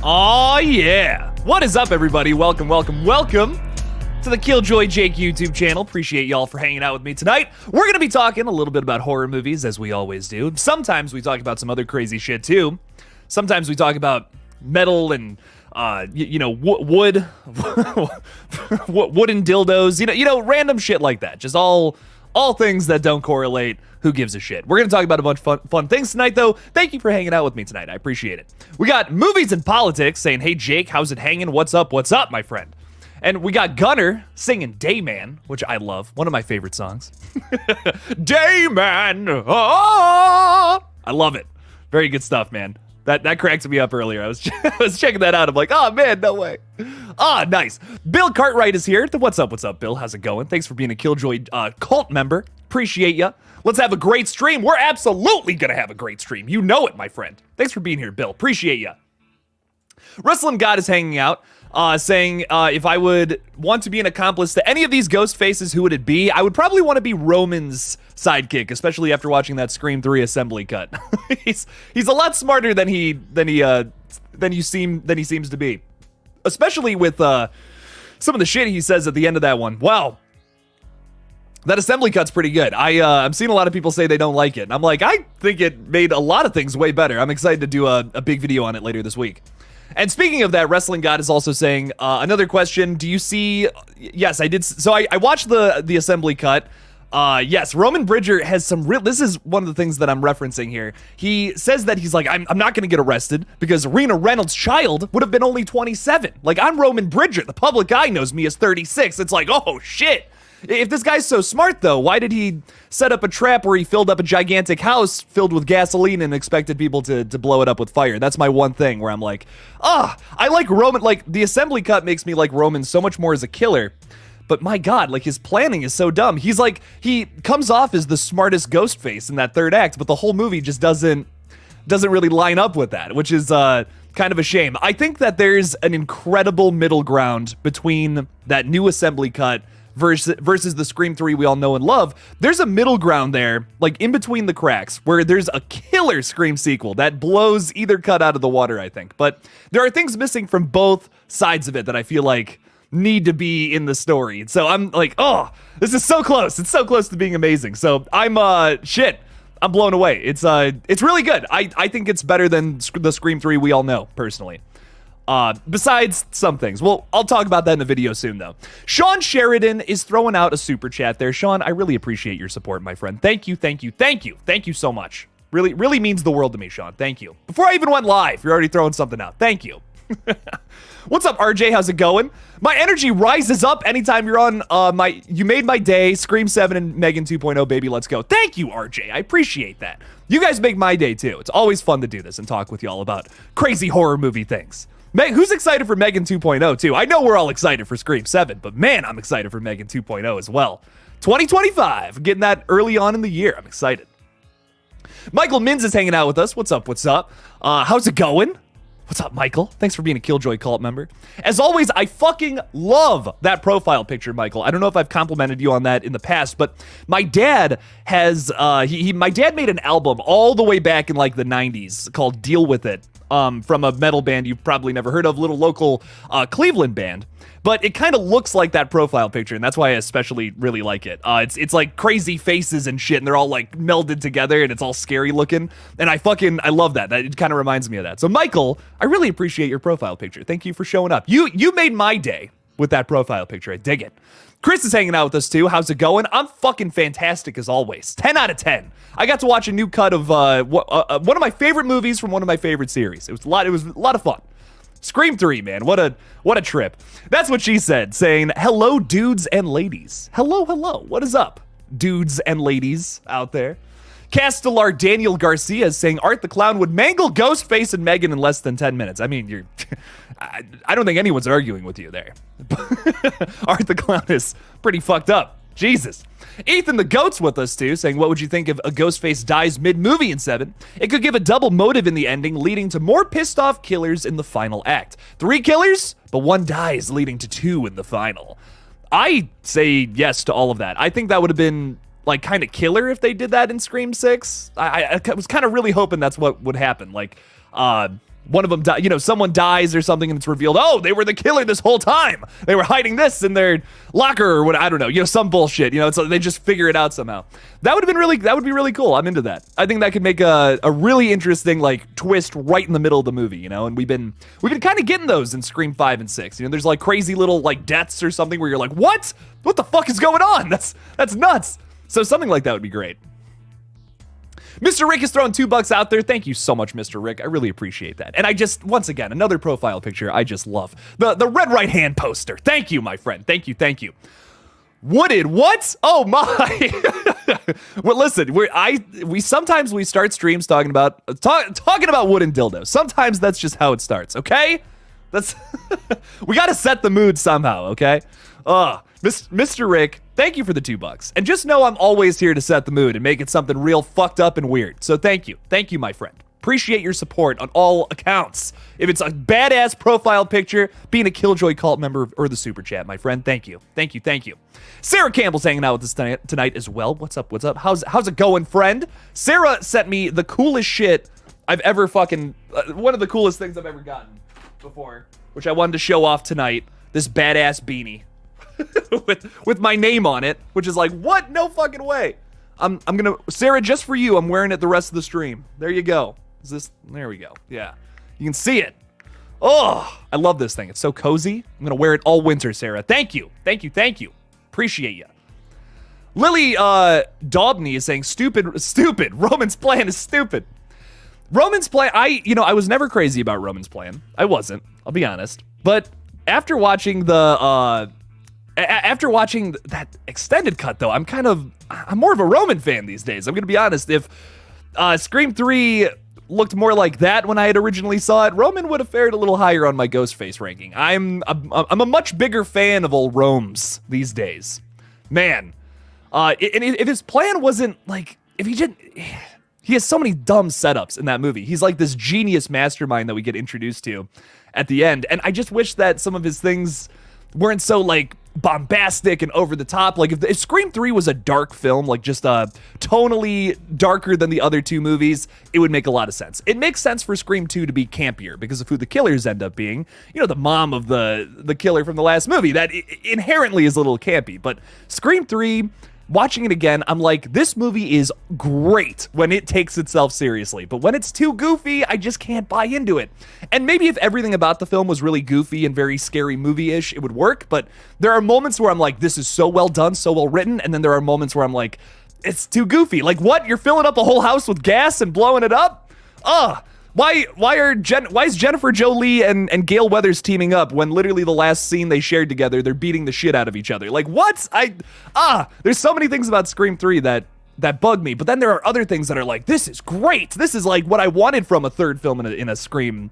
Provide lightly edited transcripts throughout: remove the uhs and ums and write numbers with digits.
Oh yeah! What is up, everybody? Welcome to the Killjoy Jake YouTube channel. Appreciate y'all for hanging out with me tonight. We're gonna be talking a little bit about horror movies, as we always do. Sometimes we talk about some other crazy shit too. Sometimes we talk about metal and wood, wooden dildos, random shit like that. Just all things that don't correlate. Who gives a shit? We're going to talk about a bunch of fun things tonight, though. Thank you for hanging out with me tonight. I appreciate it. We got Movies and Politics saying, hey, Jake, how's it hanging? What's up, my friend? And we got Gunner singing Dayman, which I love. One of my favorite songs. Dayman! Oh! I love it. Very good stuff, man. That cracked me up earlier. I was checking that out. I'm like, oh, man, no way. Ah, nice. Bill Cartwright is here. What's up, Bill? How's it going? Thanks for being a Killjoy cult member. Appreciate ya. Let's have a great stream. We're absolutely going to have a great stream. You know it, my friend. Thanks for being here, Bill. Appreciate ya. Wrestling God is hanging out, saying, if I would want to be an accomplice to any of these ghost faces, who would it be? I would probably want to be Roman's sidekick, especially after watching that Scream 3 assembly cut. he's a lot smarter than he seems to be. Especially with some of the shit he says at the end of that one. Wow. That assembly cut's pretty good. I'm seeing a lot of people say they don't like it. And I'm like, I think it made a lot of things way better. I'm excited to do a big video on it later this week. And speaking of that, Wrestling God is also saying, another question, do you see... Yes, I did. So I watched the assembly cut. Yes, Roman Bridger has some real... This is one of the things that I'm referencing here. He says that he's like, I'm not going to get arrested because Rena Reynolds' child would have been only 27. Like, I'm Roman Bridger. The public eye knows me as 36. It's like, oh, shit. If this guy's so smart, though, why did he set up a trap where he filled up a gigantic house filled with gasoline and expected people to blow it up with fire? That's my one thing where I'm like, I like Roman. Like, the assembly cut makes me like Roman so much more as a killer. But my God, like, his planning is so dumb. He's like, he comes off as the smartest ghost face in that third act, but the whole movie just doesn't really line up with that, which is kind of a shame. I think that there's an incredible middle ground between that new assembly cut versus the Scream 3 we all know and love. There's a middle ground there, like in between the cracks, where there's a killer Scream sequel that blows either cut out of the water, I think. But there are things missing from both sides of it that I feel like need to be in the story. So I'm like, oh, this is so close. It's so close to being amazing. So I'm blown away. It's really good. I think it's better than the Scream 3 we all know, personally. Besides some things. Well, I'll talk about that in the video soon, though. Sean Sheridan is throwing out a super chat there. Sean, I really appreciate your support, my friend. Thank you so much. Really means the world to me, Sean. Thank you. Before I even went live, you're already throwing something out. Thank you. What's up, RJ? How's it going? My energy rises up anytime you're on You Made My Day, Scream 7, and M3GAN 2.0, baby, let's go. Thank you, RJ. I appreciate that. You guys make my day, too. It's always fun to do this and talk with y'all about crazy horror movie things. Who's excited for M3GAN 2.0, too? I know we're all excited for Scream 7, but man, I'm excited for M3GAN 2.0 as well. 2025, getting that early on in the year. I'm excited. Michael Mins is hanging out with us. What's up? How's it going? What's up, Michael? Thanks for being a Killjoy cult member. As always, I fucking love that profile picture, Michael. I don't know if I've complimented you on that in the past, but my dad has, my dad made an album all the way back in like the 90s called Deal With It, from a metal band you've probably never heard of, little local Cleveland band. But it kind of looks like that profile picture, and that's why I especially really like it. It's like crazy faces and shit, and they're all like melded together, and it's all scary looking. And I love that. It kind of reminds me of that. So Michael, I really appreciate your profile picture. Thank you for showing up. You made my day with that profile picture. I dig it. Chris is hanging out with us too. How's it going? I'm fucking fantastic as always. 10 out of 10. I got to watch a new cut of one of my favorite movies from one of my favorite series. It was a lot of fun. Scream 3, man. What a trip. That's what she said, saying, hello, dudes and ladies. Hello. What is up, dudes and ladies out there? Castellar Daniel Garcia is saying, Art the Clown would mangle Ghostface and M3GAN in less than 10 minutes. I mean, I don't think anyone's arguing with you there. Art the Clown is pretty fucked up. Jesus. Ethan the Goat's with us too, saying, what would you think if a Ghostface dies mid-movie in 7? It could give a double motive in the ending, leading to more pissed off killers in the final act. 3 killers, but 1 dies, leading to 2 in the final. I say yes to all of that. I think that would have been like kind of killer if they did that in Scream 6. I was kind of really hoping that's what would happen. Like, one of them, someone dies or something, and it's revealed, oh, they were the killer this whole time. They were hiding this in their locker or what, I don't know, some bullshit. So they just figure it out somehow. That would be really cool. I'm into that. I think that could make a really interesting like twist right in the middle of the movie. And we've been kind of getting those in Scream 5 and 6. There's like crazy little like deaths or something where you're like, what the fuck is going on? That's nuts. So something like that would be great. Mr. Rick is throwing $2 out there. Thank you so much, Mr. Rick. I really appreciate that. And I just, once again, another profile picture I just love. The red right hand poster. Thank you, my friend. Thank you. Wooded, what? Oh my. Well, listen, we sometimes start streams talking about wooden dildos. Sometimes that's just how it starts, okay? We gotta set the mood somehow, okay? Mr. Rick, thank you for the $2. And just know I'm always here to set the mood and make it something real fucked up and weird. So thank you. Thank you, my friend. Appreciate your support on all accounts. If it's a badass profile picture, being a Killjoy cult member, or the super chat, my friend, thank you. Thank you. Sarah Campbell's hanging out with us tonight as well. What's up? How's it going, friend? Sarah sent me the coolest shit I've ever one of the coolest things I've ever gotten before, which I wanted to show off tonight. This badass beanie. with my name on it, which is like, what? No fucking way. I'm gonna, Sarah, just for you, I'm wearing it the rest of the stream. There you go. There we go. Yeah. You can see it. Oh, I love this thing. It's so cozy. I'm gonna wear it all winter, Sarah. Thank you. Appreciate you. Lily Daubney is saying, stupid. Roman's plan is stupid. Roman's plan, I was never crazy about Roman's plan. I wasn't, I'll be honest. But after watching that extended cut, though, I'm more of a Roman fan these days. I'm gonna be honest. If Scream 3 looked more like that when I had originally saw it, Roman would have fared a little higher on my Ghostface ranking. I'm a much bigger fan of old Rome's these days, man. And if his plan wasn't like, if he didn't, he has so many dumb setups in that movie. He's like this genius mastermind that we get introduced to at the end, and I just wish that some of his things weren't so like bombastic and over the top. Like if Scream 3 was a dark film, like just tonally darker than the other two movies, it would make a lot of sense. It makes sense for Scream 2 to be campier because of who the killers end up being. The mom of the killer from the last movie, that inherently is a little campy. But Scream 3, watching it again, I'm like, this movie is great when it takes itself seriously, but when it's too goofy, I just can't buy into it. And maybe if everything about the film was really goofy and very scary movie-ish, it would work, but there are moments where I'm like, this is so well done, so well written, and then there are moments where I'm like, it's too goofy. Like, what? You're filling up a whole house with gas and blowing it up? Why is Jennifer Jolie and Gale Weathers teaming up when literally the last scene they shared together, they're beating the shit out of each other? Like, what? There's so many things about Scream 3 that bug me, but then there are other things that are like, this is great. This is like what I wanted from a third film in a Scream,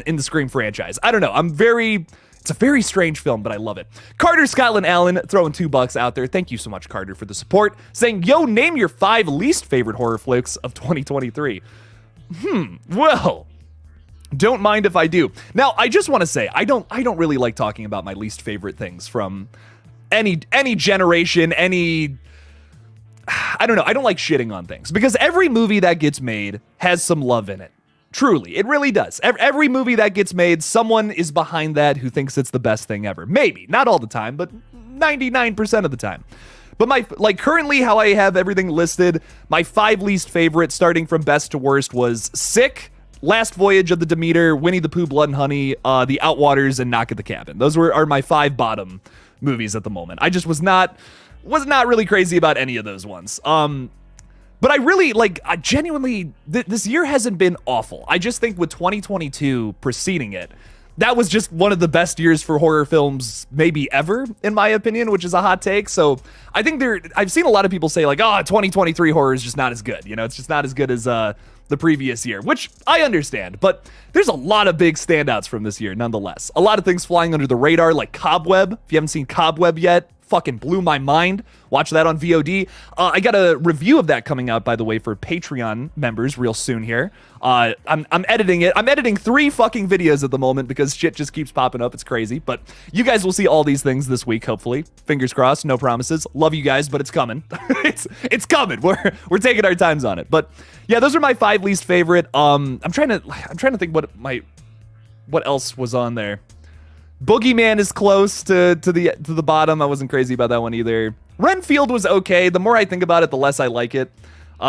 in the Scream franchise. I don't know. It's a very strange film, but I love it. Carter Scotland Allen throwing $2 out there. Thank you so much, Carter, for the support. Saying, yo, name your 5 least favorite horror flicks of 2023. Well, don't mind if I do. Now, I just want to say, I don't really like talking about my least favorite things from any generation, I don't know. I don't like shitting on things because every movie that gets made has some love in it. Truly, it really does. Every movie that gets made, someone is behind that who thinks it's the best thing ever. Maybe, not all the time, but 99% of the time. But currently how I have everything listed, my 5 least favorite, starting from best to worst, was Sick, Last Voyage of the Demeter, Winnie the Pooh, Blood and Honey, The Outwaters, and Knock at the Cabin. Those are my 5 bottom movies at the moment. I just was not really crazy about any of those ones. But I genuinely, this year hasn't been awful. I just think with 2022 preceding it, that was just one of the best years for horror films maybe ever, in my opinion, which is a hot take. So I think I've seen a lot of people say like, 2023 horror is just not as good. It's just not as good as the previous year, which I understand. But there's a lot of big standouts from this year, nonetheless. A lot of things flying under the radar, like Cobweb. If you haven't seen Cobweb yet, fucking blew my mind. Watch that on VOD. I got a review of that coming out, by the way, for Patreon members real soon here. I'm editing it. I'm editing 3 fucking videos at the moment because shit just keeps popping up. It's crazy. But you guys will see all these things this week, hopefully. Fingers crossed. No promises. Love you guys, but it's coming. it's coming. We're taking our times on it. But yeah, those are my 5 least favorite. I'm trying to think what else was on there. Boogeyman is close to the bottom. I wasn't crazy about that one either. Renfield was okay. The more I think about it, the less I like it.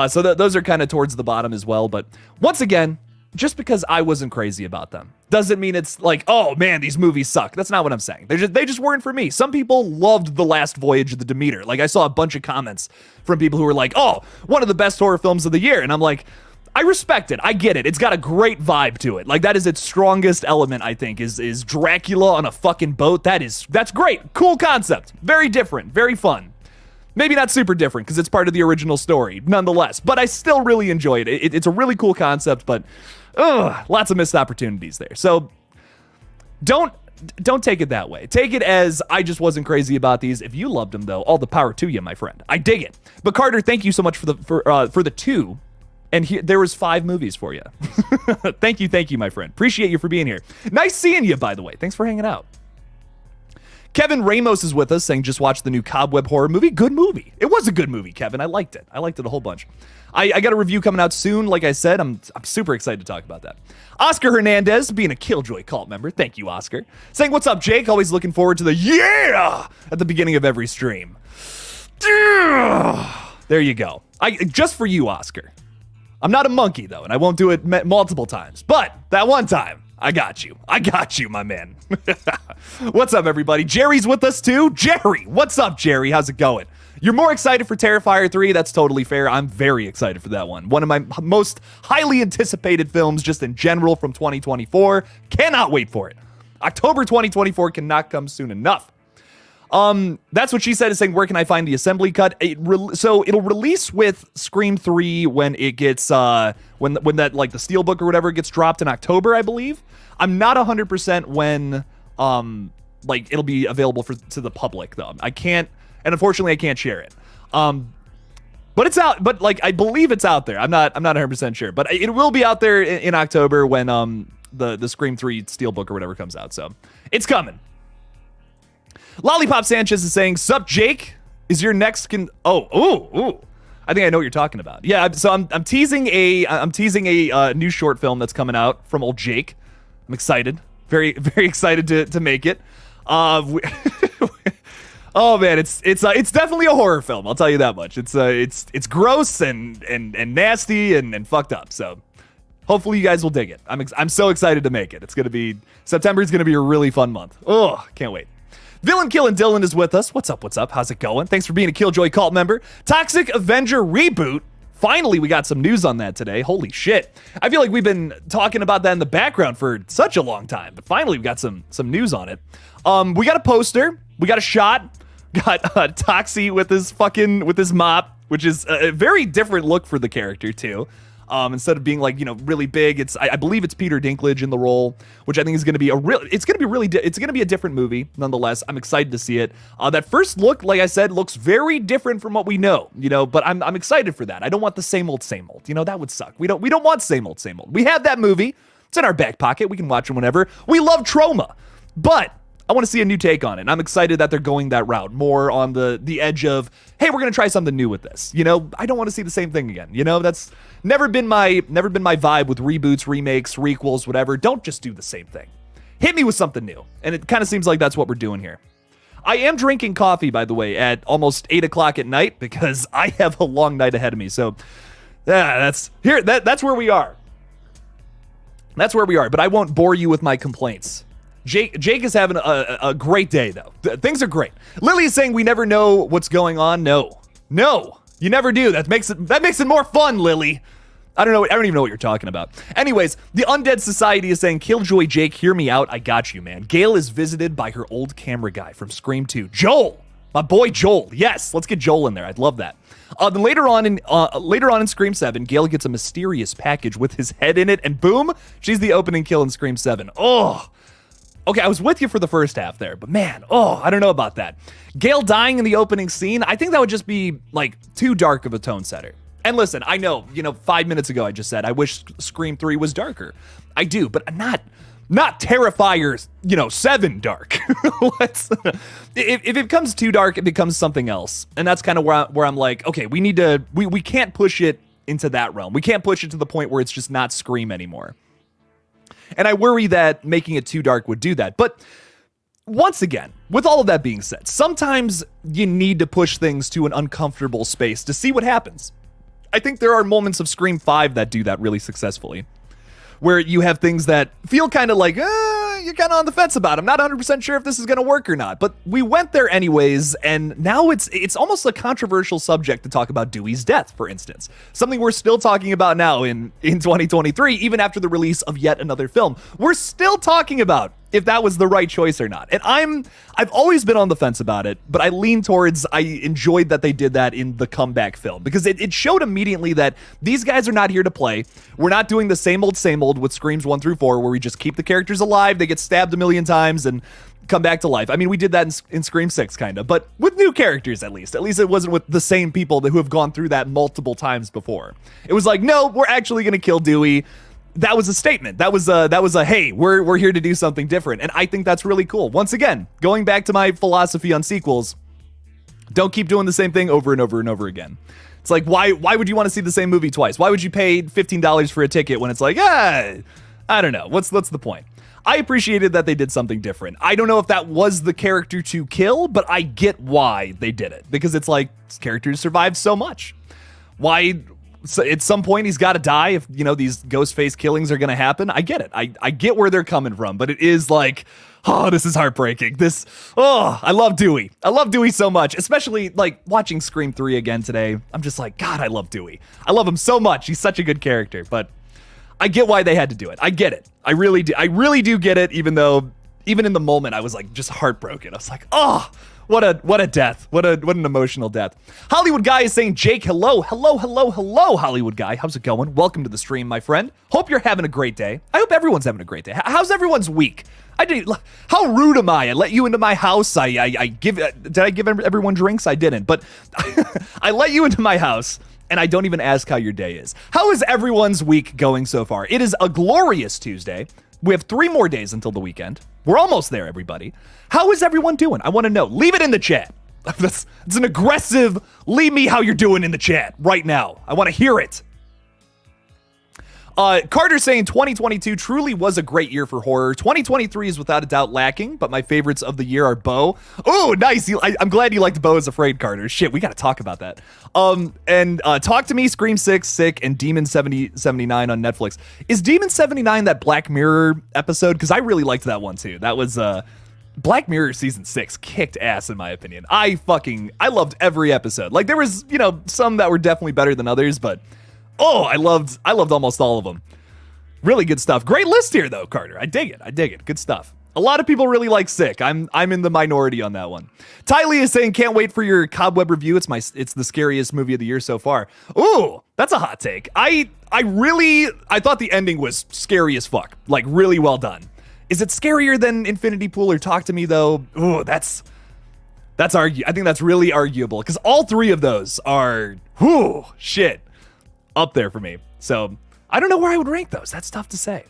So those are kind of towards the bottom as well. But once again, just because I wasn't crazy about them doesn't mean it's like, oh man, these movies suck. That's not what I'm saying. They just weren't for me. Some people loved The Last Voyage of the Demeter. Like I saw a bunch of comments from people who were like, oh, one of the best horror films of the year. And I'm like, I respect it. I get it. It's got a great vibe to it. Like that is its strongest element, I think, is Dracula on a fucking boat. That's great. Cool concept. Very different. Very fun. Maybe not super different because it's part of the original story, nonetheless. But I still really enjoy it. It's a really cool concept, but lots of missed opportunities there. So don't take it that way. Take it as I just wasn't crazy about these. If you loved them, though, all the power to you, my friend. I dig it. But Carter, thank you so much for the 2. And there was 5 movies for you. Thank you, my friend. Appreciate you for being here. Nice seeing you, by the way. Thanks for hanging out. Kevin Ramos is with us saying, just watch the new Cobweb horror movie. Good movie. It was a good movie, Kevin. I liked it. I liked it a whole bunch. I got a review coming out soon. Like I said, I'm super excited to talk about that. Oscar Hernandez, being a Killjoy cult member. Thank you, Oscar. Saying, what's up, Jake? Always looking forward to the yeah at the beginning of every stream. There you go. Just for you, Oscar. I'm not a monkey, though, and I won't do it multiple times. But that one time, I got you. I got you, my man. What's up, everybody? Jerry's with us, too. Jerry, what's up, Jerry? How's it going? You're more excited for Terrifier 3. That's totally fair. I'm very excited for that one. One of my most highly anticipated films just in general from 2024. Cannot wait for it. October 2024 cannot come soon enough. That's what she said, is saying, where can I find the assembly cut? So it'll release with Scream 3 when it gets, when that, like, the Steelbook or whatever gets dropped in October, I believe. I'm not 100% when, like, it'll be available to the public, though. I can't, and unfortunately I can't share it. But it's out, but, like, I believe it's out there. I'm not 100% sure, but it will be out there in October when, the Scream 3 Steelbook or whatever comes out, so it's coming. Lollipop Sanchez is saying, sup, Jake? Is your next I think I know what you're talking about. Yeah, so I'm teasing a new short film that's coming out from old Jake. I'm excited. Very, very excited to make it. Oh man, it's definitely a horror film, I'll tell you that much. It's gross and nasty and fucked up. So hopefully you guys will dig it. I'm so excited to make it. September is gonna be a really fun month. Oh, can't wait. Villain Killin' Dylan is with us. What's up? How's it going? Thanks for being a Killjoy cult member. Toxic Avenger reboot. Finally, we got some news on that today. Holy shit. I feel like we've been talking about that in the background for such a long time, but finally we got some news on it. We got a poster. We got a shot. Got Toxie with his mop, which is a very different look for the character too. Instead of being, like, really big, I believe it's Peter Dinklage in the role, which I think is going to be it's going to be a different movie nonetheless. I'm excited to see it. That first look, like I said, looks very different from what we know, but I'm excited for that. I don't want the same old, that would suck. We don't want same old. We have that movie. It's in our back pocket. We can watch it whenever. We love Trauma, but I want to see a new take on it. And I'm excited that they're going that route, more on the edge of, hey, we're going to try something new with this. I don't want to see the same thing again. That's never been my vibe with reboots, remakes, requels, whatever. Don't just do the same thing. Hit me with something new. And it kind of seems like that's what we're doing here. I am drinking coffee, by the way, at almost 8 o'clock at night because I have a long night ahead of me. So that's where we are. That's where we are. But I won't bore you with my complaints. Jake is having a great day, though. Things are great. Lily is saying we never know what's going on. No, you never do. That makes it more fun, Lily. I don't even know what you're talking about. Anyways, the Undead Society is saying, Killjoy Jake, hear me out. I got you, man. Gail is visited by her old camera guy from Scream 2. Joel, my boy Joel. Yes, let's get Joel in there. I'd love that. Then later on in Scream 7, Gail gets a mysterious package with his head in it, and boom, she's the opening kill in Scream 7. Okay, I was with you for the first half there, but man, I don't know about that. Gale dying in the opening scene, I think that would just be like too dark of a tone setter. And listen, I know, 5 minutes ago I just said I wish Scream 3 was darker. I do, but not Terrifier, 7 dark. If it becomes too dark, it becomes something else. And that's kind of where I'm like, okay, we can't push it into that realm. We can't push it to the point where it's just not Scream anymore. And I worry that making it too dark would do that. But once again, with all of that being said, sometimes you need to push things to an uncomfortable space to see what happens. I think there are moments of Scream 5 that do that really successfully, where you have things that feel kind of like, you're kind of on the fence about. I'm not 100% sure if this is going to work or not. But we went there anyways, and now it's almost a controversial subject to talk about Dewey's death, for instance. Something we're still talking about now in 2023, even after the release of yet another film. We're still talking about if that was the right choice or not. And I've always been on the fence about it, but I lean towards I enjoyed that they did that in the comeback film, because it showed immediately that these guys are not here to play. We're not doing the same old with Screams 1 through 4, where we just keep the characters alive, they get stabbed a million times and come back to life. I mean, we did that in Scream 6 kind of, but with new characters at least. At least it wasn't with the same people who have gone through that multiple times before. It was like, no, we're actually going to kill Dewey. That was a statement. That was a hey, we're here to do something different. And I think that's really cool. Once again, going back to my philosophy on sequels, don't keep doing the same thing over and over and over again. It's like, why would you want to see the same movie twice? Why would you pay $15 for a ticket when it's like, I don't know. What's the point? I appreciated that they did something different. I don't know if that was the character to kill, but I get why they did it. Because it's like, this character survived so much. Why... So at some point he's got to die if these ghost face killings are going to happen. I get it. I get where they're coming from, but it is like, this is heartbreaking. I love Dewey. I love Dewey so much, especially like watching Scream 3 again today. I'm just like, God, I love Dewey. I love him so much. He's such a good character, but I get why they had to do it. I get it. I really do. I really do get it. Even in the moment I was like just heartbroken. I was like, what a death. What an emotional death. Hollywood Guy is saying, Jake, hello, Hollywood Guy. How's it going? Welcome to the stream, my friend. Hope you're having a great day. I hope everyone's having a great day. How's everyone's week? How rude am I? I let you into my house. Did I give everyone drinks? I didn't, but I let you into my house and I don't even ask how your day is. How is everyone's week going so far? It is a glorious Tuesday. We have 3 more days until the weekend. We're almost there, everybody. How is everyone doing? I want to know. Leave it in the chat. It's an aggressive, leave me how you're doing in the chat right now. I want to hear it. Carter saying 2022 truly was a great year for horror. 2023 is without a doubt lacking, but my favorites of the year are Beau. Oh, nice. I'm glad you liked Beau is Afraid, Carter. Shit, we got to talk about that. And Talk to Me, Scream 6, Sick, and Demon 79 on Netflix. Is Demon 79 that Black Mirror episode? Because I really liked that one too. That was Black Mirror season 6 kicked ass in my opinion. I loved every episode. Like there was, some that were definitely better than others, but I loved almost all of them. Really good stuff. Great list here though, Carter. I dig it. Good stuff. A lot of people really like Sick. I'm in the minority on that one. Ty Lee is saying, can't wait for your Cobweb review. It's the scariest movie of the year so far. Ooh, that's a hot take. I thought the ending was scary as fuck. Like really well done. Is it scarier than Infinity Pool or Talk to Me though? Ooh, that's I think that's really arguable because all 3 of those are shit up there for me. So I don't know where I would rank those. That's tough to say.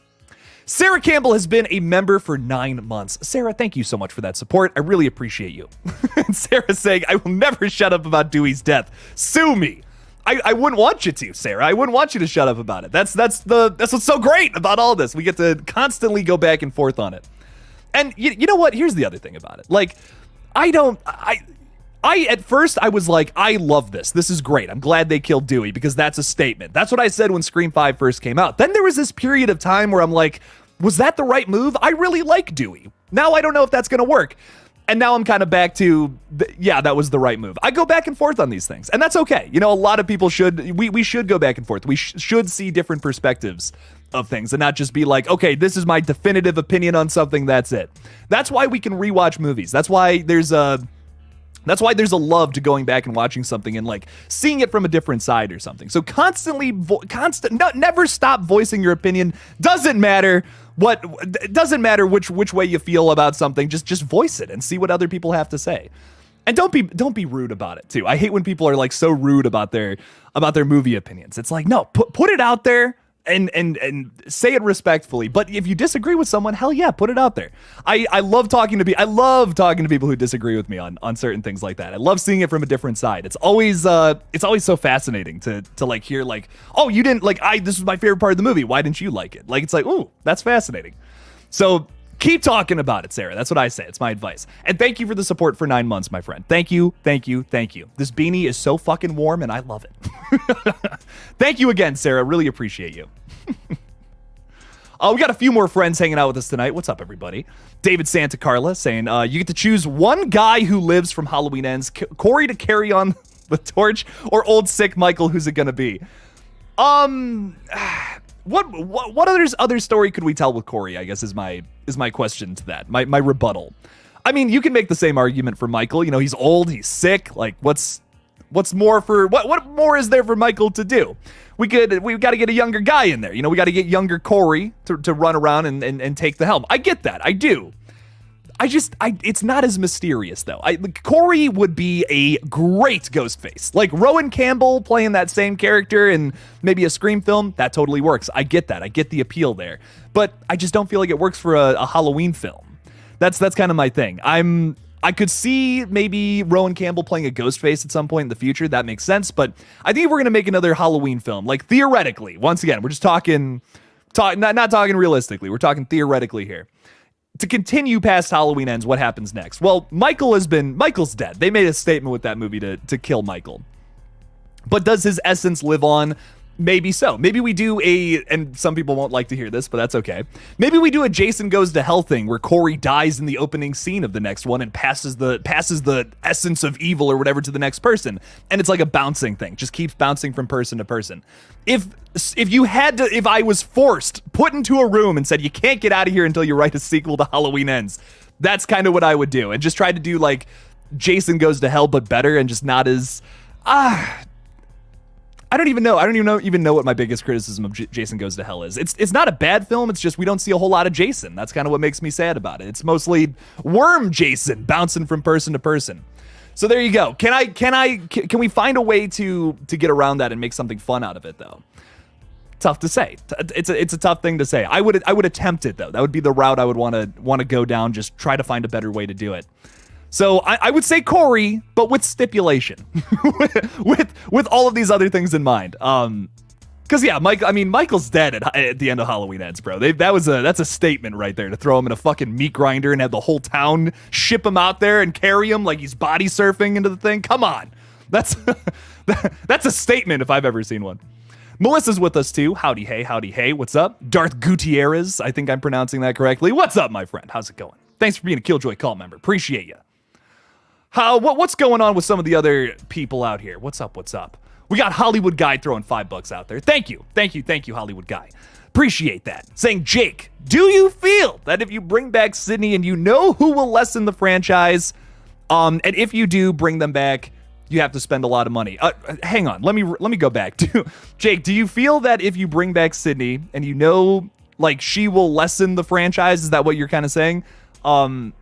Sarah Campbell has been a member for 9 months. Sarah, thank you so much for that support. I really appreciate you. And Sarah's saying, I will never shut up about Dewey's death. Sue me. I wouldn't want you to, Sarah. I wouldn't want you to shut up about it. That's what's so great about all this. We get to constantly go back and forth on it. And you know what? Here's the other thing about it. Like, at first I was like, I love this. This is great. I'm glad they killed Dewey because that's a statement. That's what I said when Scream 5 first came out. Then there was this period of time where I'm like, was that the right move? I really like Dewey. Now I don't know if that's going to work. And now I'm kind of back to, that was the right move. I go back and forth on these things, and that's okay. A lot of people we should go back and forth. We should see different perspectives of things and not just be like, okay, this is my definitive opinion on something, that's it. That's why we can rewatch movies. That's why there's a love to going back and watching something and like seeing it from a different side or something. So never stop voicing your opinion. Doesn't matter It doesn't matter which way you feel about something. Just voice it and see what other people have to say. And don't be rude about it too. I hate when people are like so rude about their movie opinions. It's like, no, put it out there and say it respectfully. But if you disagree with someone, hell yeah, put it out there. I love talking to people. I love talking to people who disagree with me on certain things like that. I love seeing it from a different side. It's always so fascinating to like hear like, oh, you didn't like, this was my favorite part of the movie. Why didn't you like it? Like, it's like, ooh, that's fascinating. So keep talking about it, Sarah. That's what I say. It's my advice. And thank you for the support for 9 months, my friend. Thank you. Thank you. Thank you. This beanie is so fucking warm and I love it. Thank you again, Sarah. Really appreciate you. We got a few more friends hanging out with us tonight. What's up, everybody? David Santa Carla saying, you get to choose one guy who lives from Halloween Ends, Corey to carry on the torch, or old sick Michael, who's it gonna be? What other story could we tell with Corey, I guess is my question to that. My rebuttal. I mean, you can make the same argument for Michael. You know, he's old, he's sick. Like, what's more for what more is there for Michael to do? We've got to get a younger guy in there. You know, we got to get younger Corey to run around and take the helm. I get that. I do. It's not as mysterious though. Corey would be a great Ghostface. Like Rowan Campbell playing that same character in maybe a Scream film, that totally works. I get that. I get the appeal there. But I just don't feel like it works for a Halloween film. That's kind of my thing. I could see maybe Rowan Campbell playing a Ghostface at some point in the future. That makes sense. But I think if we're going to make another Halloween film, like theoretically, once again, we're just talking not talking realistically. We're talking theoretically here. To continue past Halloween Ends, what happens next? Well, Michael's dead. They made a statement with that movie to kill Michael. But does his essence live on? Maybe so. Maybe we do and some people won't like to hear this, but that's okay. Maybe we do a Jason Goes to Hell thing where Corey dies in the opening scene of the next one and passes the essence of evil or whatever to the next person. And it's like a bouncing thing. Just keeps bouncing from person to person. If I was put into a room and said, you can't get out of here until you write a sequel to Halloween Ends, that's kind of what I would do. And just try to do like Jason Goes to Hell, but better and just not as, I don't even know what my biggest criticism of Jason Goes to Hell is. It's not a bad film. It's just we don't see a whole lot of Jason. That's kind of what makes me sad about it. It's mostly worm Jason bouncing from person to person. So there you go. Can we find a way to get around that and make something fun out of it though? Tough to say. It's a tough thing to say. I would attempt it though. That would be the route I would want to go down. Just try to find a better way to do it. So I would say Corey, but with stipulation, with all of these other things in mind. Because yeah, Michael's dead at the end of Halloween Ends, bro. That's a statement right there to throw him in a fucking meat grinder and have the whole town ship him out there and carry him like he's body surfing into the thing. Come on, that's a statement if I've ever seen one. Melissa's with us too. Howdy hey, what's up? Darth Gutierrez, I think I'm pronouncing that correctly. What's up, my friend? How's it going? Thanks for being a Killjoy Call member. Appreciate you. What's going on with some of the other people out here? What's up? We got Hollywood Guy throwing $5 out there. Thank you, Hollywood Guy. Appreciate that. Saying, Jake, do you feel that if you bring back Sydney and you know who will lessen the franchise, and if you do bring them back, you have to spend a lot of money? Hang on, let me go back to Jake. Do you feel that if you bring back Sydney and you know like she will lessen the franchise? Is that what you're kind of saying? And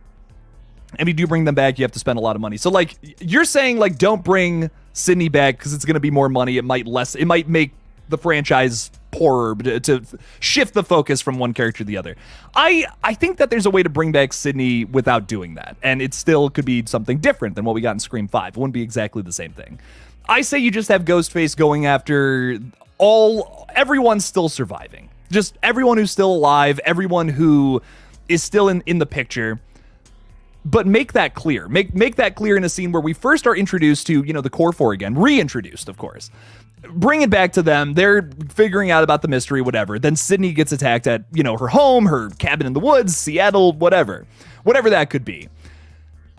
if you do bring them back, you have to spend a lot of money. So like you're saying like don't bring Sydney back because it's going to be more money. It might make the franchise poorer to shift the focus from one character to the other. I think that there's a way to bring back Sydney without doing that. And it still could be something different than what we got in Scream 5. It wouldn't be exactly the same thing. I say you just have Ghostface going after everyone still surviving. Just everyone who's still alive, everyone who is still in the picture. But make that clear. Make that clear in a scene where we first are introduced to, the core four again, reintroduced, of course. Bring it back to them. They're figuring out about the mystery, whatever. Then Sydney gets attacked at, her home, her cabin in the woods, Seattle, whatever that could be.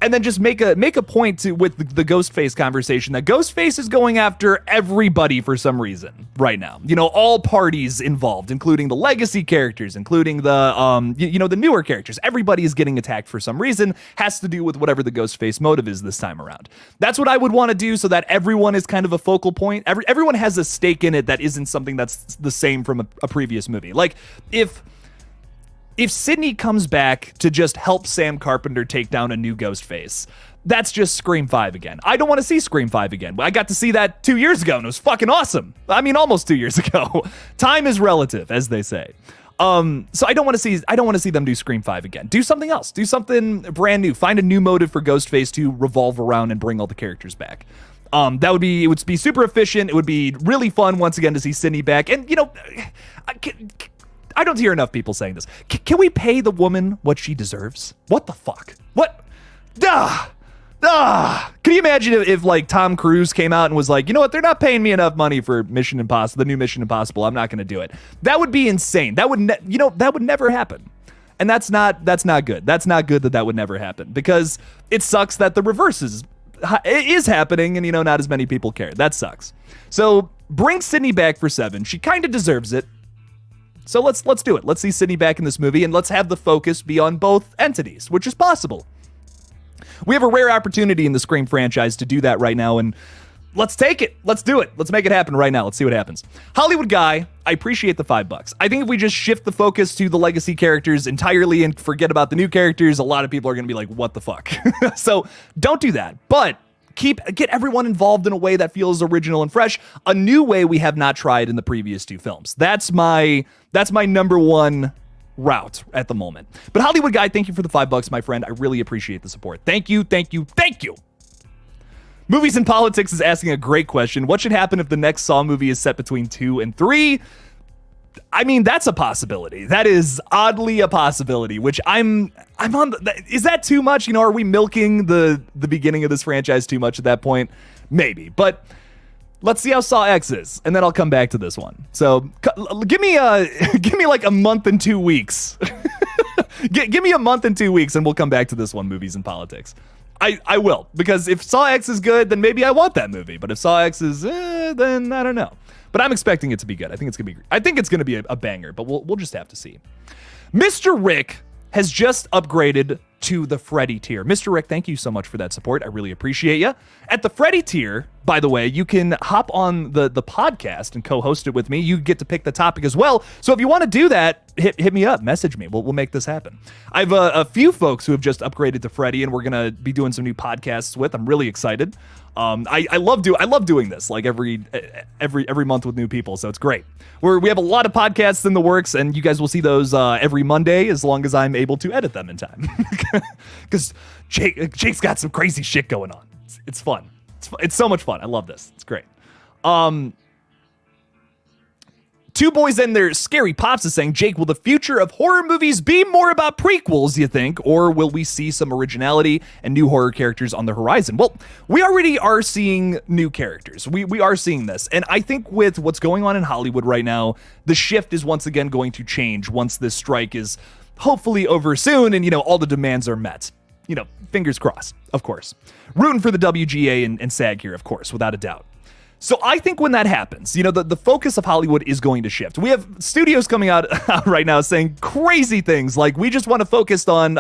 And then just make a point with the Ghostface conversation that Ghostface is going after everybody for some reason right now. All parties involved, including the legacy characters, including the the newer characters. Everybody is getting attacked for some reason. Has to do with whatever the Ghostface motive is this time around. That's what I would want to do, so that everyone is kind of a focal point. Everyone has a stake in it that isn't something that's the same from a previous movie. Like if if Sydney comes back to just help Sam Carpenter take down a new Ghostface, that's just Scream 5 again. I don't want to see Scream 5 again. I got to see that 2 years ago, and it was fucking awesome. I mean, almost 2 years ago. Time is relative, as they say. So I don't want to see them do Scream 5 again. Do something else. Do something brand new. Find a new motive for Ghostface to revolve around and bring all the characters back. It would be super efficient. It would be really fun once again to see Sydney back. And, you know, I don't hear enough people saying this. Can we pay the woman what she deserves? What the fuck? What? Can you imagine if like Tom Cruise came out and was like, you know what, they're not paying me enough money for Mission Impossible, the new Mission Impossible. I'm not going to do it. That would be insane. That would that would never happen. And that's not good. That's not good that would never happen, because it sucks that the reverse is happening and, you know, not as many people care. That sucks. So bring Sydney back for 7. She kind of deserves it. So let's do it. Let's see Sydney back in this movie, and let's have the focus be on both entities, which is possible. We have a rare opportunity in the Scream franchise to do that right now, and let's take it. Let's do it. Let's make it happen right now. Let's see what happens. Hollywood Guy, I appreciate the $5. I think if we just shift the focus to the legacy characters entirely and forget about the new characters, a lot of people are going to be like, what the fuck? So don't do that. But get everyone involved in a way that feels original and fresh, a new way we have not tried in the previous 2 films. That's my number one route at the moment. But Hollywood Guy, thank you for the $5, my friend. I really appreciate the support. Thank you. Movies and Politics is asking a great question. What should happen if the next Saw movie is set between 2 and 3? I mean, that's a possibility. That is oddly a possibility, which I'm on. Is that too much? You know, are we milking the beginning of this franchise too much at that point? Maybe, but let's see how Saw X is, and then I'll come back to this one. So give me like a month and 2 weeks. Give me a month and 2 weeks, and we'll come back to this one, Movies and Politics. I will, because if Saw X is good, then maybe I want that movie. But if Saw X is, then I don't know. But I'm expecting it to be good. I think it's gonna be a banger. But we'll just have to see. Mr. Rick has just upgraded to the Freddy tier. Mr. Rick, thank you so much for that support. I really appreciate you. At the Freddy tier, by the way, you can hop on the podcast and co-host it with me. You get to pick the topic as well. So if you want to do that, hit me up, message me. We'll make this happen. I have a few folks who have just upgraded to Freddy, and we're gonna be doing some new podcasts with. I'm really excited. I love doing this, like every month with new people, so it's great. We have a lot of podcasts in the works, and you guys will see those every Monday as long as I'm able to edit them in time. Because Jake's got some crazy shit going on. It's fun. It's so much fun. I love this. It's great. Two Boys and Their Scary Pops is saying, Jake, will the future of horror movies be more about prequels, you think, or will we see some originality and new horror characters on the horizon? Well, we already are seeing new characters. We are seeing this. And I think with what's going on in Hollywood right now, the shift is once again going to change once this strike is hopefully over soon and, you know, all the demands are met. You know, fingers crossed, of course. Rooting for the WGA and SAG here, of course, without a doubt. So I think when that happens, you know, the focus of Hollywood is going to shift. We have studios coming out right now saying crazy things like, we just want to focus on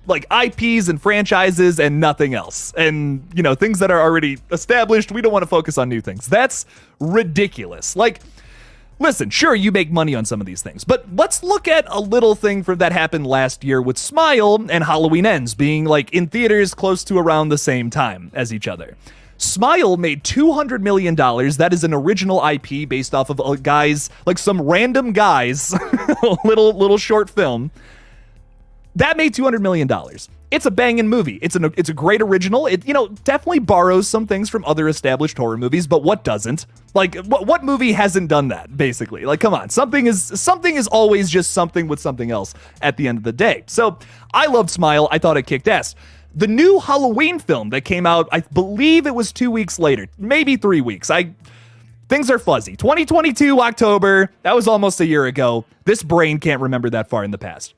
like IPs and franchises and nothing else. And, you know, things that are already established, we don't want to focus on new things. That's ridiculous. Like, listen, sure, you make money on some of these things, but let's look at a little thing that happened last year with Smile and Halloween Ends being like in theaters close to around the same time as each other. Smile made $200 million. That is an original IP based off of guys, like some random guys, little short film. That made $200 million. It's a banging movie. It's a great original. It, you know, definitely borrows some things from other established horror movies, but what doesn't? Like, what movie hasn't done that, basically? Like, come on. Something is always just something with something else at the end of the day. So I loved Smile. I thought it kicked ass. The new Halloween film that came out, I believe it was 2 weeks later, maybe 3 weeks. Things are fuzzy. 2022, October, that was almost a year ago. This brain can't remember that far in the past.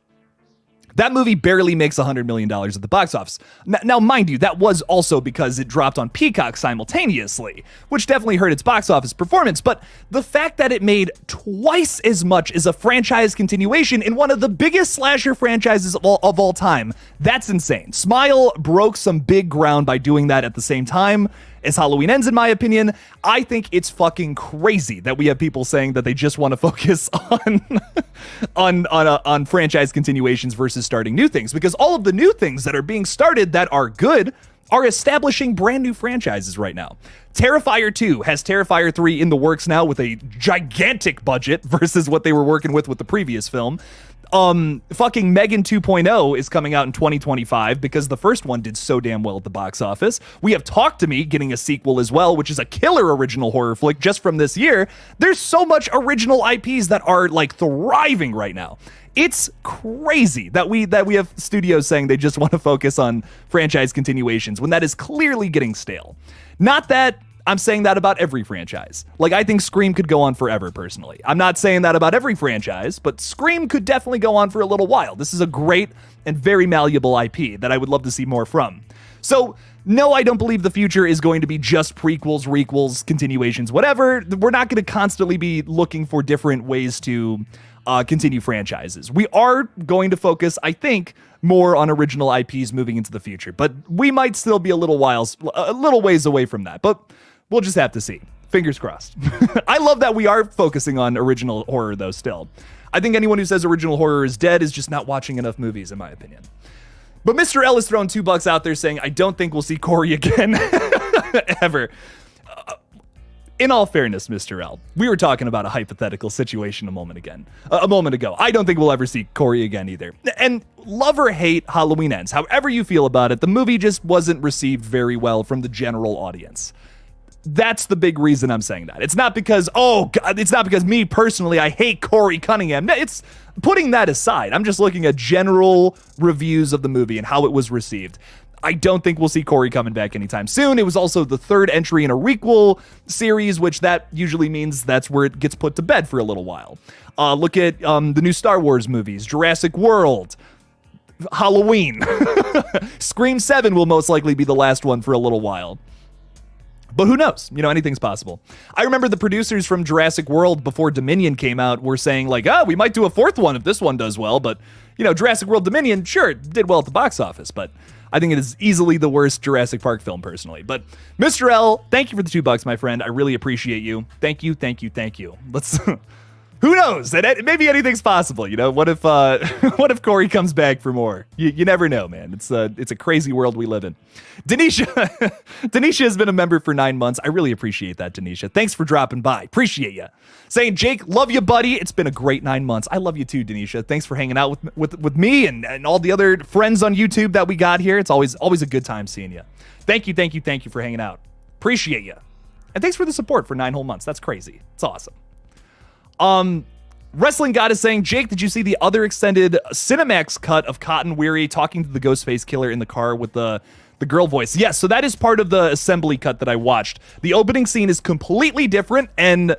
That movie barely makes $100 million at the box office. Now, mind you, that was also because it dropped on Peacock simultaneously, which definitely hurt its box office performance. But the fact that it made twice as much as a franchise continuation in one of the biggest slasher franchises of all time, that's insane. Smile broke some big ground by doing that at the same time, as Halloween Ends, in my opinion. I think it's fucking crazy that we have people saying that they just want to focus on franchise continuations versus starting new things, because all of the new things that are being started that are good are establishing brand new franchises right now. Terrifier 2 has Terrifier 3 in the works now with a gigantic budget versus what they were working with the previous film. Fucking M3GAN 2.0 is coming out in 2025 because the first one did so damn well at the box office. We have Talk to Me getting a sequel as well, which is a killer original horror flick just from this year. There's so much original IPs that are like thriving right now. It's crazy that we have studios saying they just want to focus on franchise continuations when that is clearly getting stale. Not that I'm saying that about every franchise. Like, I think Scream could go on forever, personally. I'm not saying that about every franchise, but Scream could definitely go on for a little while. This is a great and very malleable IP that I would love to see more from. So, no, I don't believe the future is going to be just prequels, requels, continuations, whatever. We're not going to constantly be looking for different ways to continue franchises. We are going to focus, I think, more on original IPs moving into the future, but we might still be a little ways away from that, but we'll just have to see. Fingers crossed. I love that we are focusing on original horror, though, still. I think anyone who says original horror is dead is just not watching enough movies, in my opinion. But Mr. L has thrown $2 out there saying, I don't think we'll see Corey again ever. In all fairness, Mr. L, we were talking about a hypothetical situation a moment ago. I don't think we'll ever see Corey again either. And love or hate Halloween Ends, however you feel about it, the movie just wasn't received very well from the general audience. That's the big reason I'm saying that. It's not because, me personally, I hate Corey Cunningham. It's putting that aside. I'm just looking at general reviews of the movie and how it was received. I don't think we'll see Corey coming back anytime soon. It was also the third entry in a requel series, which that usually means that's where it gets put to bed for a little while. Look at the new Star Wars movies, Jurassic World, Halloween. Scream 7 will most likely be the last one for a little while. But who knows? You know, anything's possible. I remember the producers from Jurassic World before Dominion came out were saying like, we might do a fourth one if this one does well. But, you know, Jurassic World Dominion, sure, it did well at the box office, but I think it is easily the worst Jurassic Park film, personally. But Mr. L, thank you for the $2, my friend. I really appreciate you. Thank you. Let's... Who knows? Maybe anything's possible. You know, what if Corey comes back for more? You never know, man. It's a crazy world we live in. Denisha has been a member for 9 months. I really appreciate that, Denisha. Thanks for dropping by. Appreciate you. Saying, Jake, love you, buddy. It's been a great 9 months. I love you too, Denisha. Thanks for hanging out with me and all the other friends on YouTube that we got here. It's always a good time seeing you. Thank you for hanging out. Appreciate you. And thanks for the support for 9 whole months. That's crazy. It's awesome. Wrestling God is saying, Jake, did you see the other extended Cinemax cut of Cotton Weary talking to the Ghostface Killer in the car with the girl voice? Yes, so that is part of the assembly cut that I watched. The opening scene is completely different and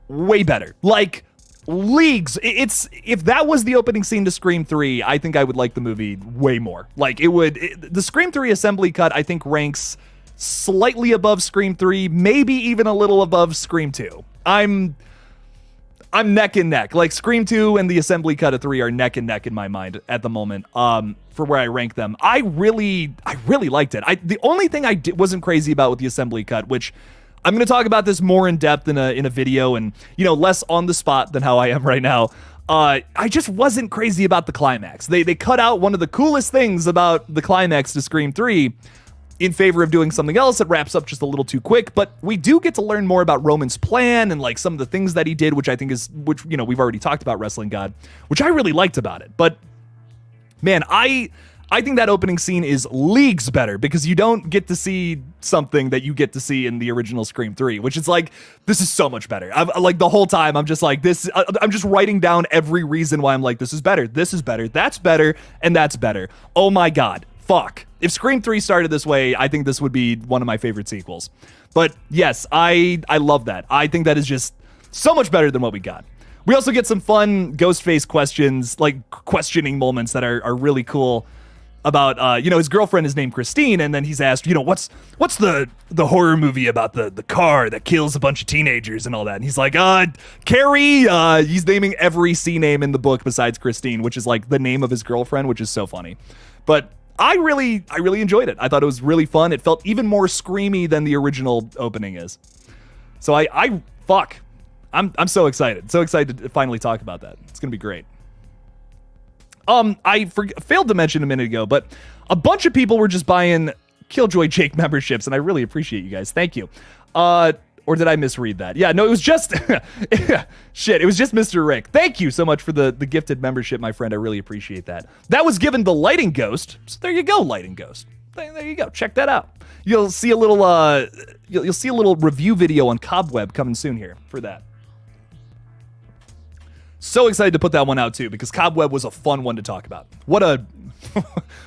way better. Like, leagues. If that was the opening scene to Scream 3, I think I would like the movie way more. Like, the Scream 3 assembly cut, I think, ranks slightly above Scream 3, maybe even a little above Scream 2. I'm neck and neck. Like, Scream 2 and the assembly cut of 3 are neck and neck in my mind at the moment, for where I rank them. I really liked it. The only thing I wasn't crazy about with the assembly cut, which I'm going to talk about this more in depth in a video and, you know, less on the spot than how I am right now. I just wasn't crazy about the climax. They cut out one of the coolest things about the climax to Scream 3 in favor of doing something else that wraps up just a little too quick, but we do get to learn more about Roman's plan and like some of the things that he did, which you know, we've already talked about, Wrestling God, which I really liked about it. But man, I think that opening scene is leagues better because you don't get to see something that you get to see in the original Scream 3, which is like, this is so much better. Like the whole time I'm just like this, I'm just writing down every reason why I'm like, this is better, that's better, and that's better. Oh my God. Fuck. If Scream 3 started this way, I think this would be one of my favorite sequels. But yes, I love that. I think that is just so much better than what we got. We also get some fun Ghostface questions, like questioning moments that are really cool about, you know, his girlfriend is named Christine, and then he's asked, you know, what's the horror movie about the car that kills a bunch of teenagers and all that? And he's like, Carrie, he's naming every C name in the book besides Christine, which is like the name of his girlfriend, which is so funny. But I really enjoyed it. I thought it was really fun. It felt even more screamy than the original opening is. So I'm so excited. So excited to finally talk about that. It's going to be great. I failed to mention a minute ago, but a bunch of people were just buying Killjoy Jake memberships, and I really appreciate you guys. Thank you. Or did I misread that? Yeah, no, it was just... Shit, it was just Mr. Rick. Thank you so much for the gifted membership, my friend. I really appreciate that. That was given the Lighting Ghost. So there you go, Lighting Ghost. There you go. Check that out. You'll see a little you'll see a little review video on Cobweb coming soon here for that. So excited to put that one out too, because Cobweb was a fun one to talk about. What a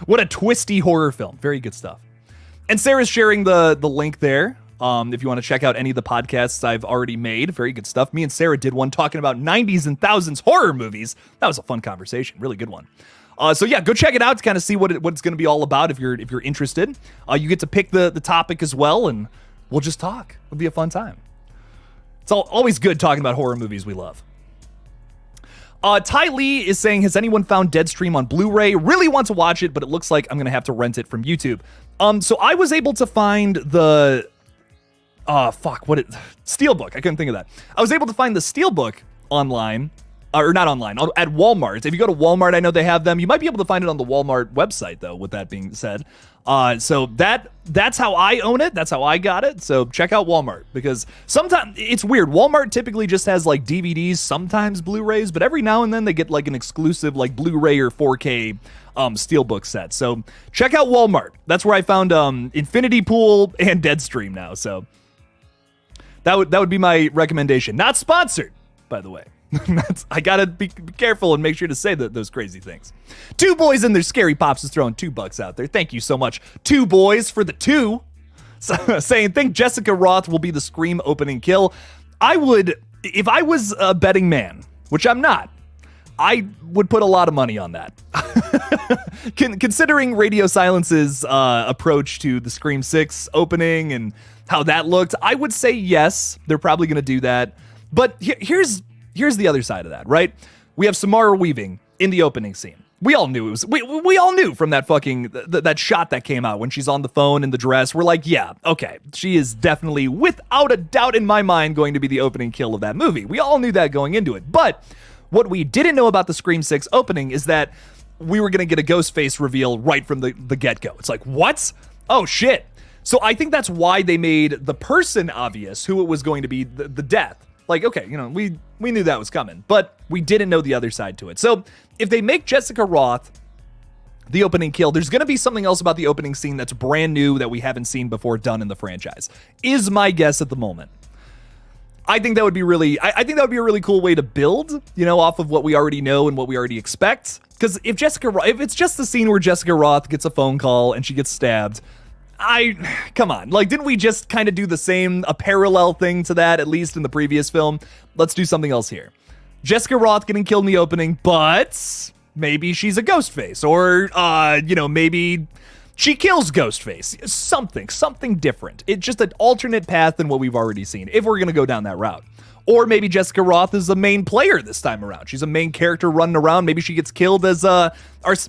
what a twisty horror film. Very good stuff. And Sarah's sharing the link there. If you want to check out any of the podcasts I've already made, very good stuff. Me and Sarah did one talking about 90s and thousands horror movies. That was a fun conversation. Really good one. So yeah, go check it out to kind of see what it's going to be all about if you're interested. You get to pick the topic as well, and we'll just talk. It'll be a fun time. It's always good talking about horror movies we love. Ty Lee is saying, has anyone found Deadstream on Blu-ray? Really want to watch it, but it looks like I'm going to have to rent it from YouTube. So I was able to find the... Steelbook. I couldn't think of that. I was able to find the Steelbook online, or not online, at Walmart. If you go to Walmart, I know they have them. You might be able to find it on the Walmart website, though, with that being said. So that's how I own it. That's how I got it. So check out Walmart, because sometimes it's weird. Walmart typically just has like DVDs, sometimes Blu-rays, but every now and then they get like an exclusive like Blu-ray or 4K Steelbook set. So check out Walmart. That's where I found Infinity Pool and Deadstream now. So that would be my recommendation. Not sponsored, by the way. I gotta be careful and make sure to say those crazy things. Two Boys and Their Scary Pops is throwing $2 out there. Thank you so much, Two Boys, for the two. Saying, think Jessica Roth will be the Scream opening kill. I would, if I was a betting man, which I'm not, I would put a lot of money on that. Considering Radio Silence's approach to the Scream 6 opening and how that looked, I would say yes, they're probably going to do that. But here's the other side of that, right? We have Samara Weaving in the opening scene. We all knew it was, we all knew from that fucking, that shot that came out when she's on the phone in the dress. We're like, yeah, okay, she is definitely, without a doubt in my mind, going to be the opening kill of that movie. We all knew that going into it. But what we didn't know about the Scream 6 opening is that we were going to get a ghost face reveal right from the get-go. It's like, what? Oh, shit. So I think that's why they made the person obvious, who it was going to be, the death. Like, okay, you know, we knew that was coming, but we didn't know the other side to it. So if they make Jessica Roth the opening kill, there's going to be something else about the opening scene that's brand new that we haven't seen before done in the franchise, is my guess at the moment. I think that would be really, I think that would be a really cool way to build, you know, off of what we already know and what we already expect. Because if it's just the scene where Jessica Roth gets a phone call and she gets stabbed, come on, like, didn't we just kind of do a parallel thing to that, at least in the previous film? Let's do something else here. Jessica Roth getting killed in the opening, but maybe she's a Ghostface, or, maybe she kills Ghostface. Something different. It's just an alternate path than what we've already seen, if we're going to go down that route. Or maybe Jessica Roth is the main player this time around. She's a main character running around. Maybe she gets killed as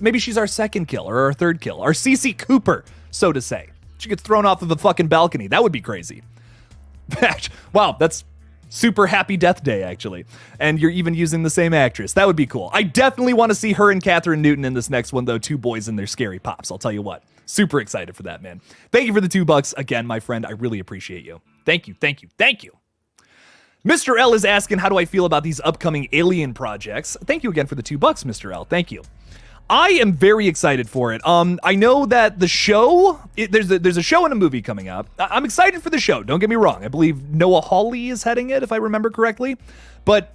maybe she's our second kill or our third kill. Our CC Cooper, so to say. She gets thrown off of a fucking balcony. That would be crazy. Wow, that's super Happy Death Day, actually. And you're even using the same actress. That would be cool. I definitely want to see her and Catherine Newton in this next one, though. Two Boys and Their Scary Pops. I'll tell you what. Super excited for that, man. Thank you for the $2 again, my friend. I really appreciate you. Thank you. Mr. L is asking, how do I feel about these upcoming Alien projects? Thank you again for the $2, Mr. L. Thank you. I am very excited for it. I know that the show, there's a show and a movie coming out. I'm excited for the show. Don't get me wrong. I believe Noah Hawley is heading it, if I remember correctly. But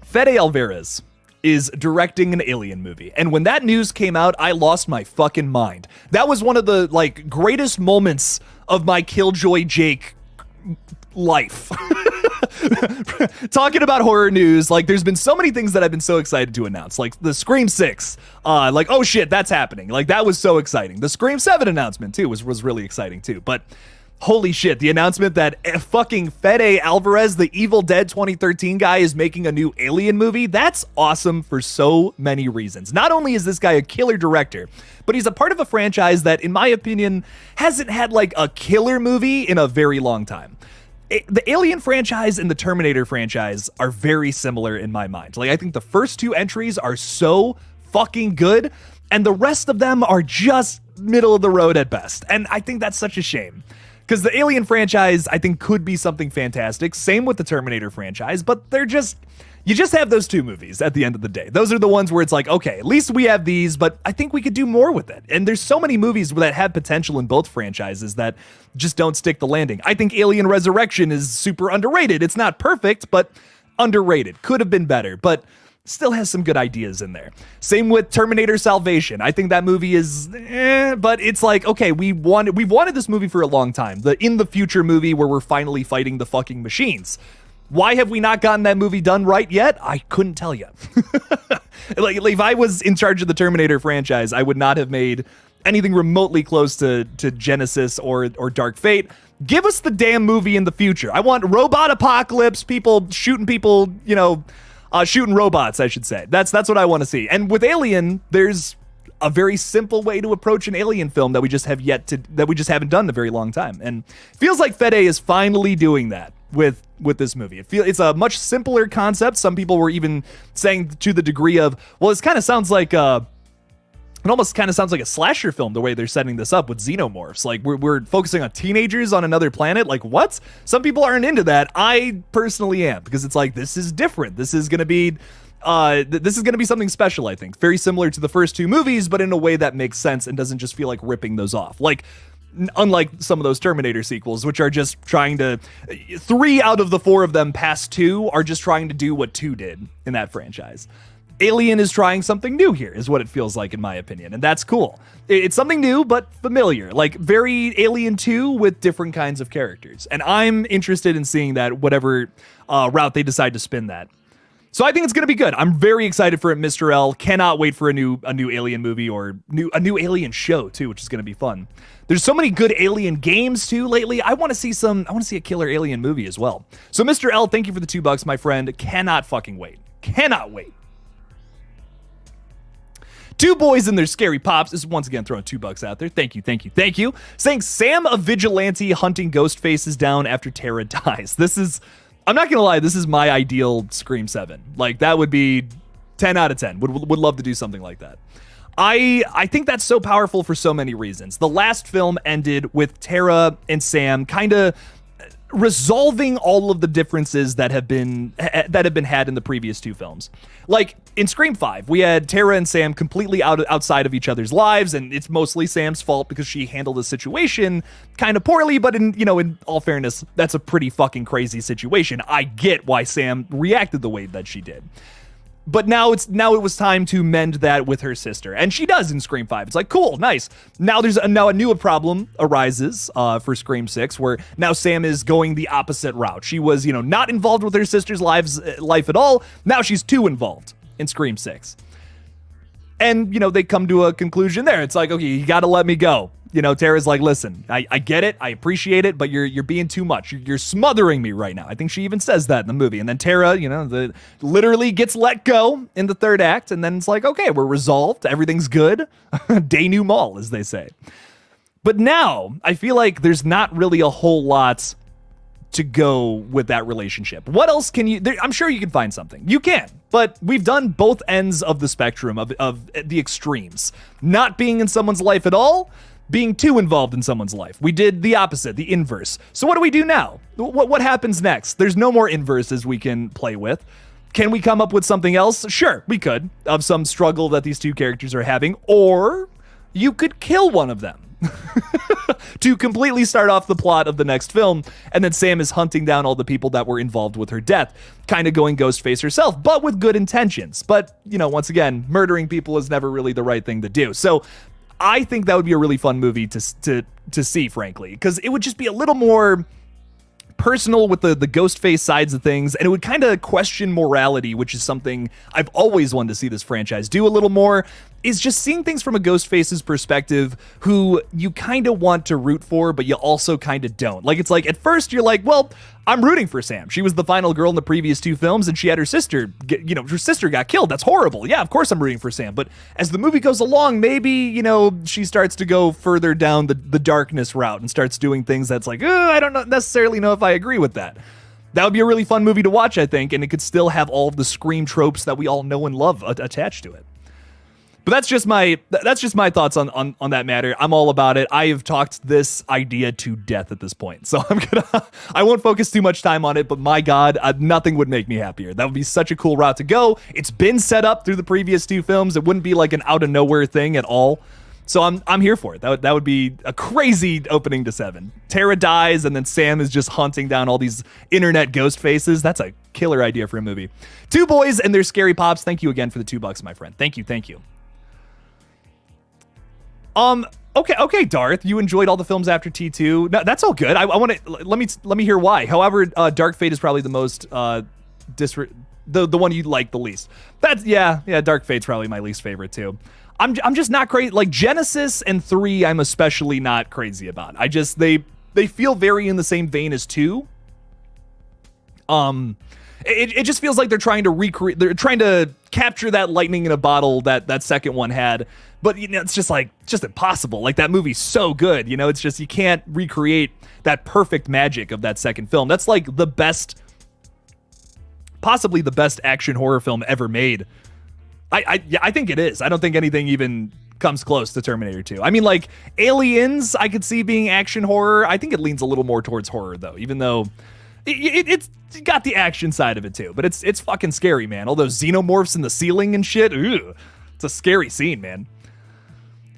Fede Alvarez is directing an Alien movie. And when that news came out, I lost my fucking mind. That was one of the greatest moments of my Killjoy Jake life. Talking about horror news, there's been so many things that I've been so excited to announce, like the Scream 6, oh shit, that's happening. That was so exciting. The Scream 7 announcement too was really exciting too. But Holy shit, the announcement that fucking Fede Alvarez, the Evil Dead 2013 guy, is making a new Alien movie, that's awesome for so many reasons. Not only is this guy a killer director, but he's a part of a franchise that, in my opinion, hasn't had like a killer movie in a very long time. The Alien franchise and the Terminator franchise are very similar in my mind. Like, I think the first two entries are so fucking good, and the rest of them are just middle of the road at best. And I think that's such a shame. Because the Alien franchise, I think, could be something fantastic. Same with the Terminator franchise, but you just have those two movies at the end of the day. Those are the ones where it's like, okay, at least we have these, but I think we could do more with it. And there's so many movies that have potential in both franchises that just don't stick the landing. I think Alien Resurrection is super underrated. It's not perfect, but underrated. Could have been better, but still has some good ideas in there. Same with Terminator Salvation. I think that movie is but it's like, okay, we've wanted this movie for a long time. The In the Future movie where we're finally fighting the fucking machines. Why have we not gotten that movie done right yet? I couldn't tell you. Like, if I was in charge of the Terminator franchise, I would not have made anything remotely close to Genesis or Dark Fate. Give us the damn movie In the Future. I want robot apocalypse, people shooting people, shooting robots, I should say. That's what I want to see. And with Alien, there's a very simple way to approach an Alien film that we just haven't done in a very long time. And it feels like Fede is finally doing that with this movie. It's a much simpler concept. Some people were even saying to the degree of, well, this kind of sounds like it almost kind of sounds like a slasher film the way they're setting this up with xenomorphs. Like, we're focusing on teenagers on another planet. Like, what? Some people aren't into that. I personally am, because it's like, this is different. This is going to be something special, I think. Very similar to the first two movies, but in a way that makes sense and doesn't just feel like ripping those off. Like, unlike some of those Terminator sequels, which are just trying to... 3 out of the 4 of them past 2 are just trying to do what 2 did in that franchise. Alien is trying something new here, is what it feels like, in my opinion, and that's cool. It's something new, but familiar, like very Alien 2 with different kinds of characters, and I'm interested in seeing that, whatever route they decide to spin that. So I think it's going to be good. I'm very excited for it, Mr. L. Cannot wait for a new Alien movie or a new Alien show, too, which is going to be fun. There's so many good Alien games, too, lately. I want to see a killer Alien movie as well. So, Mr. L, thank you for the $2, my friend. Cannot fucking wait. Cannot wait. Two boys and their scary pops is once again throwing $2 out there. Thank you. Saying Sam a vigilante hunting ghost faces down after Tara dies. I'm not gonna lie, this is my ideal Scream 7. Like, that would be 10 out of 10. Would love to do something like that. I think that's so powerful for so many reasons. The last film ended with Tara and Sam kind of resolving all of the differences that have been had in the previous two films. Like in Scream 5, we had Tara and Sam completely outside of each other's lives, and it's mostly Sam's fault because she handled the situation kind of poorly, but in all fairness, that's a pretty fucking crazy situation. I get why Sam reacted the way that she did. But now it was time to mend that with her sister, and she does in Scream 5. It's like, cool, nice. Now there's a new problem arises for Scream 6, where now Sam is going the opposite route. She was not involved with her sister's life at all. Now she's too involved in Scream 6, and they come to a conclusion there. It's like, okay, you got to let me go. Tara's like, listen, I get it, I appreciate it, but you're being too much. You're smothering me right now. I think she even says that in the movie. And then Tara, literally gets let go in the third act, and then it's like, okay, we're resolved. Everything's good. Denouement, as they say. But now, I feel like there's not really a whole lot to go with that relationship. What else can you... I'm sure you can find something. You can. But we've done both ends of the spectrum of the extremes. Not being in someone's life at all, being too involved in someone's life. We did the opposite, the inverse. So what do we do now? What happens next? There's no more inverses we can play with. Can we come up with something else? Sure, we could, of some struggle that these two characters are having. Or you could kill one of them to completely start off the plot of the next film, and then Sam is hunting down all the people that were involved with her death, kind of going Ghostface herself, but with good intentions. But, once again, murdering people is never really the right thing to do. So I think that would be a really fun movie to see, frankly, because it would just be a little more personal with the Ghostface sides of things, and it would kind of question morality, which is something I've always wanted to see this franchise do a little more. is just seeing things from a Ghostface's perspective, who you kind of want to root for, but you also kind of don't. Like, it's like, at first you're like, well, I'm rooting for Sam. She was the final girl in the previous 2 films, and she had her sister, her sister got killed. That's horrible. Yeah, of course I'm rooting for Sam. But as the movie goes along, maybe, she starts to go further down the darkness route and starts doing things that's like, I don't necessarily know if I agree with that. That would be a really fun movie to watch, I think, and it could still have all of the Scream tropes that we all know and love attached to it. But that's just my thoughts on that matter. I'm all about it. I have talked this idea to death at this point, so I won't focus too much time on it. But my God, nothing would make me happier. That would be such a cool route to go. It's been set up through the previous 2 films. It wouldn't be like an out of nowhere thing at all. So I'm here for it. That would be a crazy opening to 7. Tara dies, and then Sam is just hunting down all these internet ghost faces. That's a killer idea for a movie. 2 boys and their scary pops. Thank you again for the $2, my friend. Thank you. Okay, Darth, you enjoyed all the films after T2. No, that's all good. I want to let me hear why. However, Dark Fate is probably the most the one you like the least. That's yeah, Dark Fate's probably my least favorite too. I'm just not crazy. Like Genesis and 3, I'm especially not crazy about. They feel very in the same vein as 2. It just feels like they're trying to recreate. They're trying to capture that lightning in a bottle that second one had. But it's just impossible. Like, that movie's so good. It's just, you can't recreate that perfect magic of that second film. That's like possibly the best action horror film ever made. I think it is. I don't think anything even comes close to Terminator 2. I mean, like, Aliens, I could see being action horror. I think it leans a little more towards horror, though, even though it's got the action side of it, too. But it's fucking scary, man. All those xenomorphs in the ceiling and shit. Ugh. It's a scary scene, man.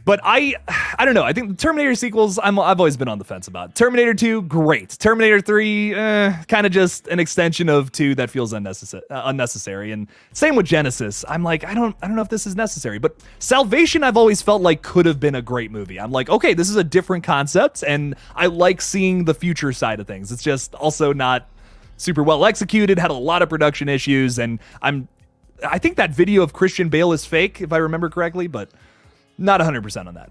But I don't know. I think the Terminator sequels, I've always been on the fence about. Terminator 2, great. Terminator 3, kind of just an extension of 2 that feels unnecessary. And same with Genesis. I'm like, I don't know if this is necessary. But Salvation, I've always felt like could have been a great movie. I'm like, okay, this is a different concept, and I like seeing the future side of things. It's just also not super well executed, had a lot of production issues, and I think that video of Christian Bale is fake, if I remember correctly, but not 100% on that.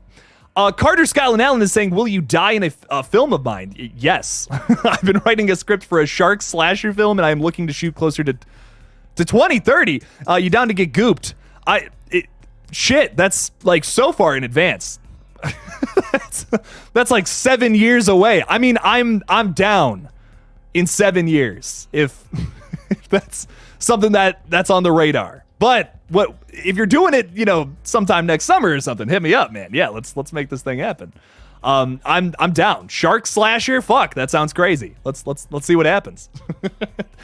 Carter Skyland Allen is saying, will you die in a film of mine? Yes. I've been writing a script for a shark slasher film, and I'm looking to shoot closer to 2030. You down to get gooped? Shit, that's like so far in advance. that's like 7 years away. I mean, I'm down in 7 years if that's something that's on the radar. But what if you're doing it, sometime next summer or something? Hit me up, man. Yeah, let's make this thing happen. I'm down. Shark slasher, fuck, that sounds crazy. Let's see what happens.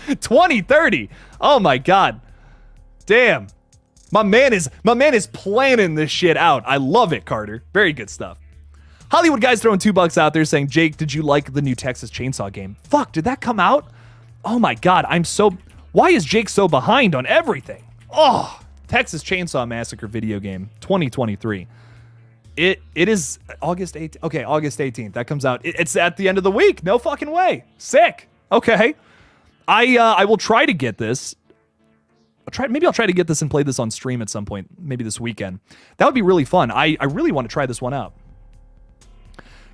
2030. Oh my God. Damn. My man is planning this shit out. I love it, Carter. Very good stuff. Hollywood Guy's throwing $2 out there saying, Jake, did you like the new Texas Chainsaw game? Fuck, did that come out? Oh my God, why is Jake so behind on everything? Oh, Texas Chainsaw Massacre video game, 2023. It is August 18th. Okay, August 18th. That comes out. It's at the end of the week. No fucking way. Sick. Okay. I will try to get this. Maybe I'll try to get this and play this on stream at some point, maybe this weekend. That would be really fun. I really want to try this one out.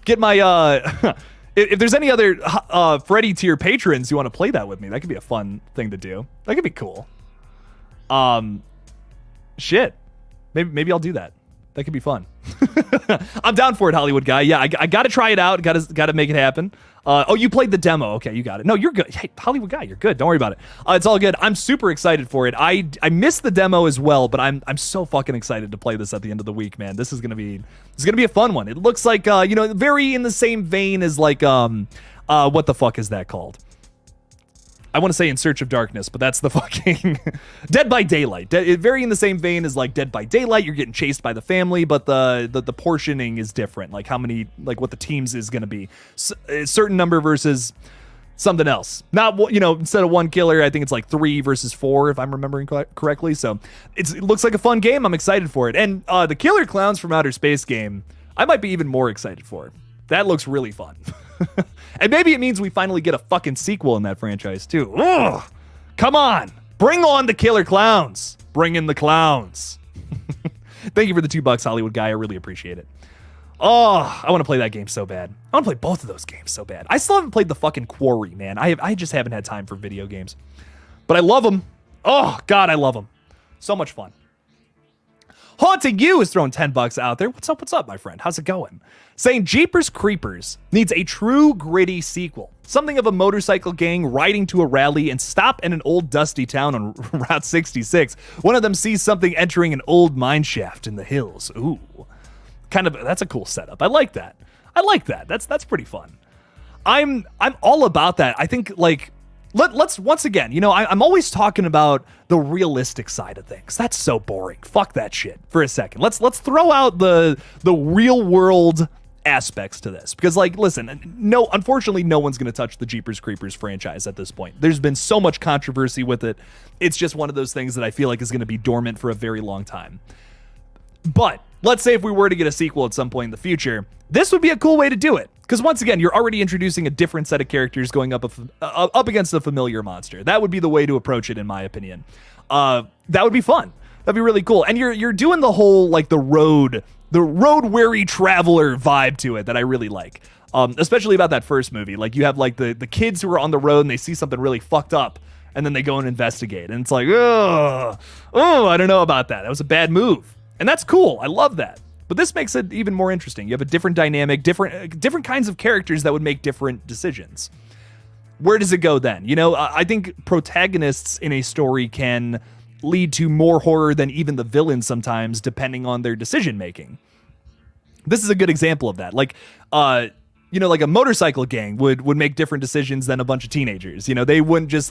Get my if there's any other Freddy tier patrons who want to play that with me, that could be a fun thing to do. That could be cool. Shit. Maybe I'll do that. That could be fun. I'm down for it, Hollywood Guy. Yeah, I got to try it out. Got to make it happen. Oh, you played the demo. Okay, you got it. No, you're good. Hey, Hollywood Guy, you're good. Don't worry about it. It's all good. I'm super excited for it. I missed the demo as well, but I'm so fucking excited to play this at the end of the week, man. This is gonna be a fun one. It looks like very in the same vein as like what the fuck is that called? I want to say In Search of Darkness, but that's the fucking Dead by Daylight. Very in the same vein as like Dead by Daylight. You're getting chased by the family, but the portioning is different. Like how many, like what the teams is going to be. A certain number versus something else. Not, instead of one killer, I think it's like 3 versus 4, if I'm remembering correctly. So it looks like a fun game. I'm excited for it. And the Killer Clowns from Outer Space game, I might be even more excited for. That looks really fun. And maybe it means we finally get a fucking sequel in that franchise, too. Ugh. Come on. Bring on the Killer Clowns. Bring in the clowns. Thank you for the $2, Hollywood guy. I really appreciate it. Oh, I want to play that game so bad. I want to play both of those games so bad. I still haven't played the fucking Quarry, man. I just haven't had time for video games. But I love them. Oh, God, I love them. So much fun. Haunting You is throwing $10 out there. What's up, my friend? How's it going? Saying Jeepers Creepers needs a true gritty sequel. Something of a motorcycle gang riding to a rally and stop in an old dusty town on Route 66. One of them sees something entering an old mine shaft in the hills. Ooh. That's a cool setup. I like that. That's pretty fun. I'm all about that. I think, like, let's once again, I'm always talking about the realistic side of things. That's so boring. Fuck that shit for a second. Let's throw out the real world aspects to this, because, like, listen, unfortunately no one's going to touch the Jeepers Creepers franchise at this point. There's been so much controversy with it. It's just one of those things that I feel like is going to be dormant for a very long time. But let's say if we were to get a sequel at some point in the future, this would be a cool way to do it. Because once again, you're already introducing a different set of characters going up against a familiar monster. That would be the way to approach it, in my opinion. That would be fun. That'd be really cool. And you're doing the whole, like, the road weary traveler vibe to it that I really like. Especially about that first movie. Like, you have, like, the kids who are on the road and they see something really fucked up, and then they go and investigate. And it's like, oh, I don't know about that. That was a bad move. And that's cool. I love that. But this makes it even more interesting. You have a different dynamic, different kinds of characters that would make different decisions. Where does it go then? I think protagonists in a story can lead to more horror than even the villains sometimes, depending on their decision making. This is a good example of that. Like, like a motorcycle gang would make different decisions than a bunch of teenagers. They wouldn't just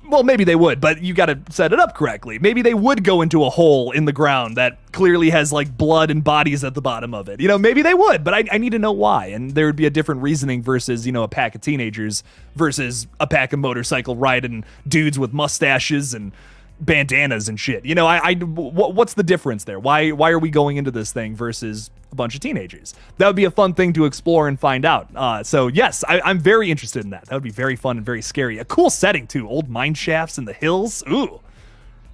well, maybe they would, but you got to set it up correctly. Maybe they would go into a hole in the ground that clearly has, like, blood and bodies at the bottom of it. Maybe they would, but I need to know why. And there would be a different reasoning versus, a pack of teenagers versus a pack of motorcycle riding dudes with mustaches and bandanas and shit. What's the difference there? Why are we going into this thing versus a bunch of teenagers? That would be a fun thing to explore and find out. So yes, I'm very interested in that. That would be very fun and very scary. A cool setting too. Old mine shafts in the hills. Ooh,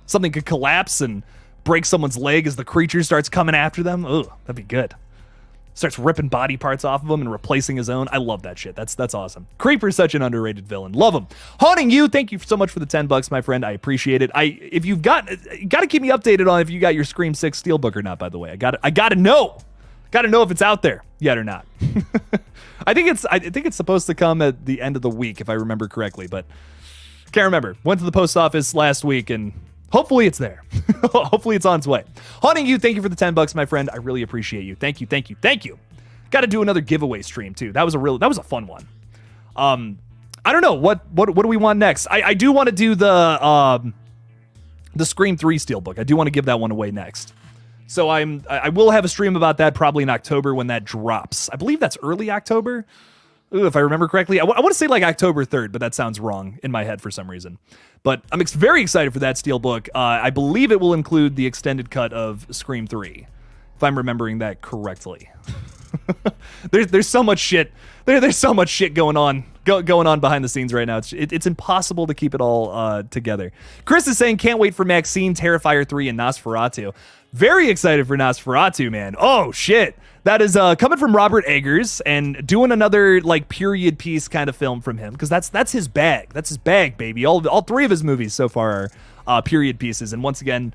something could collapse and break someone's leg as the creature starts coming after them. Ooh, that'd be good. Starts ripping body parts off of him and replacing his own. I love that shit. That's awesome. Creeper's such an underrated villain. Love him. Haunting You, thank you so much for the $10, my friend. I appreciate it. If you've got to keep me updated on if you got your Scream 6 Steelbook or not, by the way. I got to know. Got to know if it's out there yet or not. I think it's supposed to come at the end of the week, if I remember correctly, but can't remember. Went to the post office last week and hopefully it's there. Hopefully it's on its way. Haunting You, thank you for the $10, my friend. I really appreciate you. Thank you. Got to do another giveaway stream too. That was a fun one. I don't know what do we want next. I do want to do the Scream 3 Steelbook. I do want to give that one away next. So I will have a stream about that probably in October when that drops. I believe that's early October. Ooh, if I remember correctly. I want to say like October 3rd, but that sounds wrong in my head for some reason. But I'm very excited for that Steelbook. I believe it will include the extended cut of Scream 3, if I'm remembering that correctly. There's so much shit. There's so much shit going on behind the scenes right now. It's impossible to keep it all together. Chris is saying can't wait for Maxine, Terrifier 3, and Nosferatu. Very excited for Nosferatu, man. Oh shit. That is coming from Robert Eggers and doing another like period piece kind of film from him, because that's his bag. That's his bag, baby. All three of his movies so far are period pieces, and once again,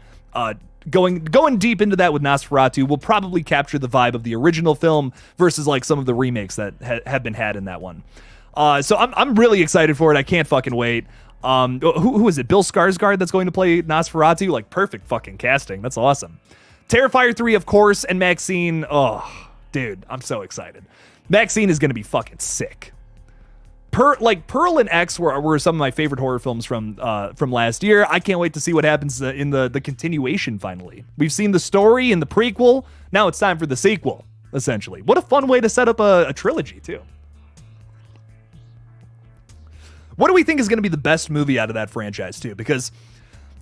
going deep into that with Nosferatu will probably capture the vibe of the original film versus like some of the remakes that have been had in that one. So I'm really excited for it. I can't fucking wait. Who is it? Bill Skarsgård that's going to play Nosferatu? Like perfect fucking casting. That's awesome. Terrifier 3, of course, and Maxine. Oh, dude, I'm so excited. Maxine is going to be fucking sick. Pearl and X were some of my favorite horror films from last year. I can't wait to see what happens in the continuation finally. We've seen the story in the prequel. Now it's time for the sequel, essentially. What a fun way to set up a trilogy, too. What do we think is going to be the best movie out of that franchise, too? Because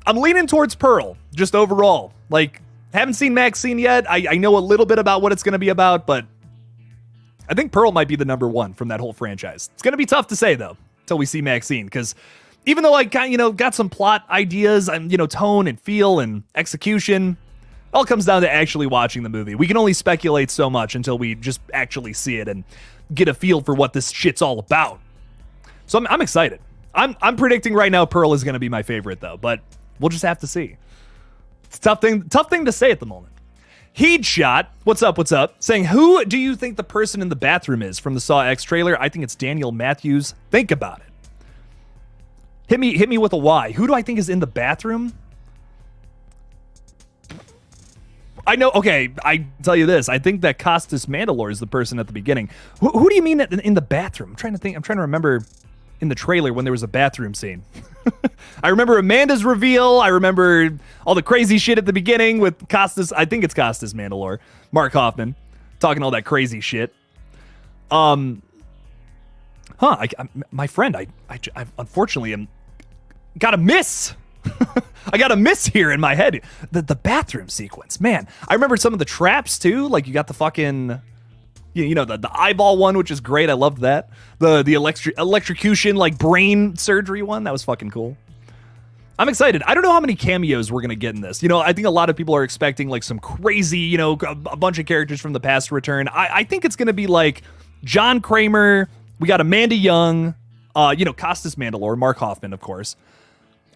I'm leaning towards Pearl, just overall. Like, haven't seen Maxine yet. I know a little bit about what it's going to be about, but I think Pearl might be the number one from that whole franchise. It's going to be tough to say, though, until we see Maxine, because even though I got some plot ideas and, tone and feel and execution, All comes down to actually watching the movie. We can only speculate so much until we just actually see it and get a feel for what this shit's all about. So I'm excited. I'm predicting right now Pearl is going to be my favorite, though, but we'll just have to see. It's a tough thing to say at the moment. Heedshot, what's up, saying, who do you think the person in the bathroom is from the Saw X trailer? I think it's Daniel Matthews. Think about it. Hit me with a why. Who do I think is in the bathroom? I know, okay, I tell you this. I think that Costas Mandalore is the person at the beginning. Who do you mean in the bathroom? I'm trying to remember in the trailer when there was a bathroom scene. I remember Amanda's reveal. I remember all the crazy shit at the beginning with Costas. I think it's Costas Mandalore. Mark Hoffman talking all that crazy shit. My friend, I unfortunately am got a miss. I got a miss here in my head. The bathroom sequence, man. I remember some of the traps too. Like you got the fucking, the eyeball one, which is great. I loved that. The electrocution, like brain surgery one. That was fucking cool. I'm excited. I don't know how many cameos we're gonna get in this. I think a lot of people are expecting like some crazy, a bunch of characters from the past to return. I think it's gonna be like John Kramer. We got Amanda Young. Costas Mandalore, Mark Hoffman, of course.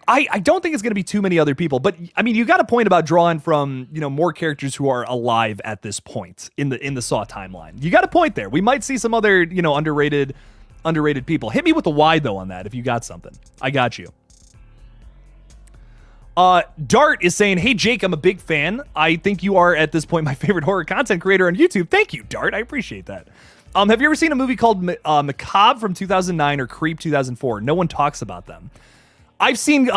I don't think it's going to be too many other people, but I mean, you got a point about drawing from, more characters who are alive at this point in the Saw timeline. You got a point there. We might see some other, underrated people. Hit me with a why though on that if you got something. I got you. Dart is saying, hey Jake, I'm a big fan. I think you are at this point my favorite horror content creator on YouTube. Thank you, Dart. I appreciate that. Have you ever seen a movie called Macabre from 2009 or Creep 2004? No one talks about them. I've seen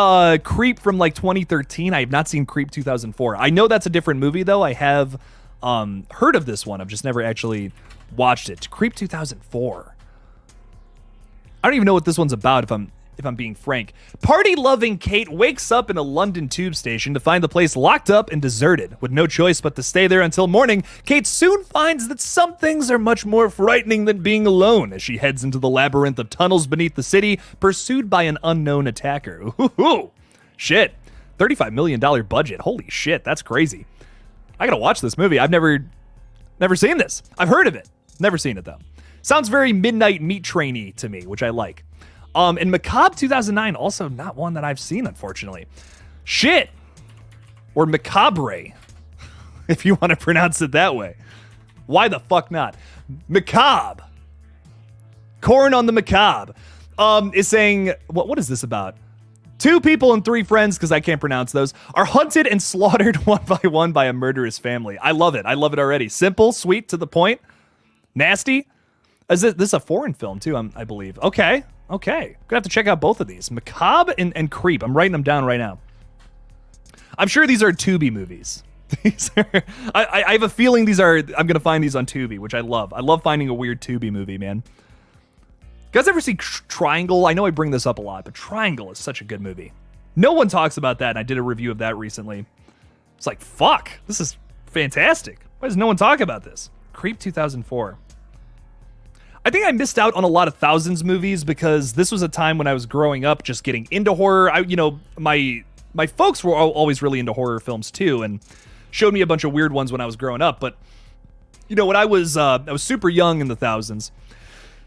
Creep from like 2013. I have not seen Creep 2004. I know that's a different movie though. I have heard of this one. I've just never actually watched it. Creep 2004. I don't even know what this one's about if I'm being frank. Party-loving Kate wakes up in a London tube station to find the place locked up and deserted. With no choice but to stay there until morning, Kate soon finds that some things are much more frightening than being alone as she heads into the labyrinth of tunnels beneath the city, pursued by an unknown attacker. Ooh, shit. $35 million budget. Holy shit, that's crazy. I gotta watch this movie. I've never seen this. I've heard of it. Never seen it, though. Sounds very Midnight Meat Train-y to me, which I like. And Macabre 2009, also not one that I've seen, unfortunately. Shit. Or Macabre, if you want to pronounce it that way. Why the fuck not? Macabre. Corn on the Macabre. Is saying, what is this about? 2 people and 3 friends, because I can't pronounce those, are hunted and slaughtered one by one by a murderous family. I love it. I love it already. Simple, sweet, to the point. Nasty. This is a foreign film, too, I believe. Okay. Gonna have to check out both of these. Macabre and Creep. I'm writing them down right now. I'm sure these are Tubi movies. I have a feeling I'm gonna find these on Tubi, which I love. I love finding a weird Tubi movie, man. You guys ever see Triangle? I know I bring this up a lot, but Triangle is such a good movie. No one talks about that, and I did a review of that recently. It's like, fuck, this is fantastic. Why does no one talk about this? Creep 2004. I think I missed out on a lot of Thousands movies because this was a time when I was growing up just getting into horror. My folks were always really into horror films too and showed me a bunch of weird ones when I was growing up. But, when I was super young in the Thousands,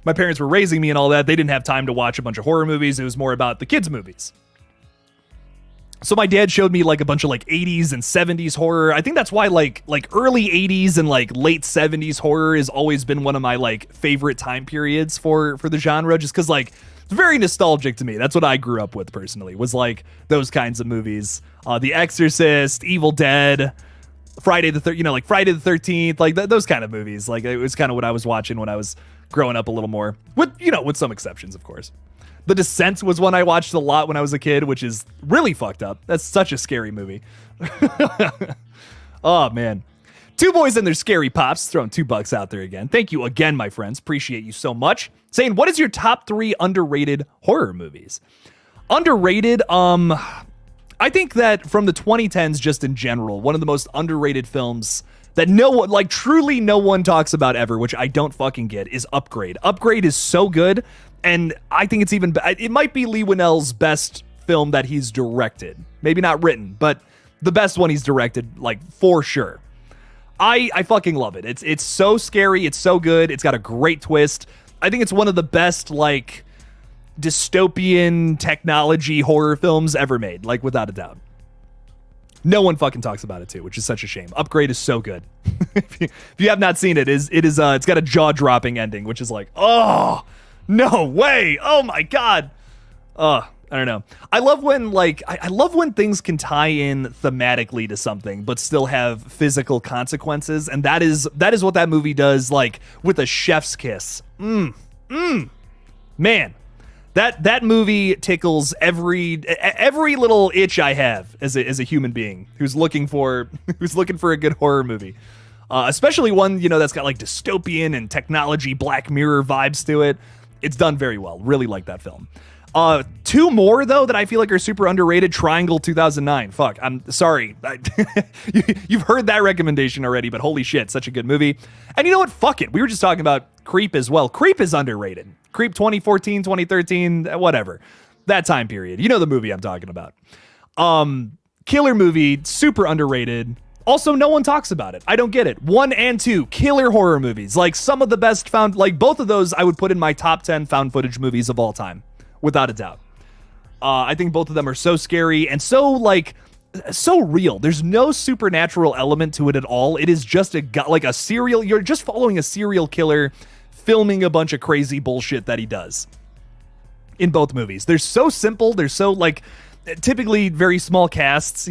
my parents were raising me and all that. They didn't have time to watch a bunch of horror movies. It was more about the kids' movies. So my dad showed me like a bunch of like 80s and 70s horror. I think that's why like early 80s and like late 70s horror has always been one of my like favorite time periods for the genre, just because like it's very nostalgic to me. That's what I grew up with personally, was like those kinds of movies. The Exorcist, Evil Dead, Friday the 13th, like those kind of movies. Like it was kind of what I was watching when I was growing up a little more, with some exceptions, of course. The Descent was one I watched a lot when I was a kid, which is really fucked up. That's such a scary movie. Oh, man. 2 boys and their scary pops, throwing $2 out there again. Thank you again, my friends. Appreciate you so much. Saying, what is your top 3 underrated horror movies? Underrated, I think that from the 2010s, just in general, one of the most underrated films that truly no one talks about ever, which I don't fucking get, is Upgrade. Upgrade is so good. And I think it might be Lee Winnell's best film that he's directed. Maybe not written, but The best one he's directed, like, for sure. I fucking love it. It's so scary. It's so good. It's got a great twist. I think it's one of the best, like, dystopian technology horror films ever made, like, without a doubt. No one fucking talks about it too, which is such a shame. Upgrade is so good. If you have not seen it, it's got a jaw-dropping ending, which is like, oh, no way. Oh my God. I don't know. I love when, like, I love when things can tie in thematically to something, but still have physical consequences. And that is what that movie does, like, with a chef's kiss. Man. That movie tickles every little itch I have as a human being who's looking for a good horror movie, especially one that's got like dystopian and technology Black Mirror vibes to it. It's done very well. Really like that film. Two more though that I feel like are super underrated. Triangle 2009. Fuck, I'm sorry. You've heard that recommendation already, but holy shit, such a good movie. And you know what? Fuck it. We were just talking about Creep as well. Creep is underrated. Creep 2014, 2013, whatever. That time period. You know the movie I'm talking about. Killer movie, super underrated. Also, no one talks about it. I don't get it. 1 and 2, killer horror movies. Like some of the best found, like both of those I would put in my top 10 found footage movies of all time. Without a doubt. I think both of them are so scary and so, like, so real. There's no supernatural element to it at all. It is just you're just following a serial killer filming a bunch of crazy bullshit that he does in both movies. They're so simple. They're so, like, typically very small casts,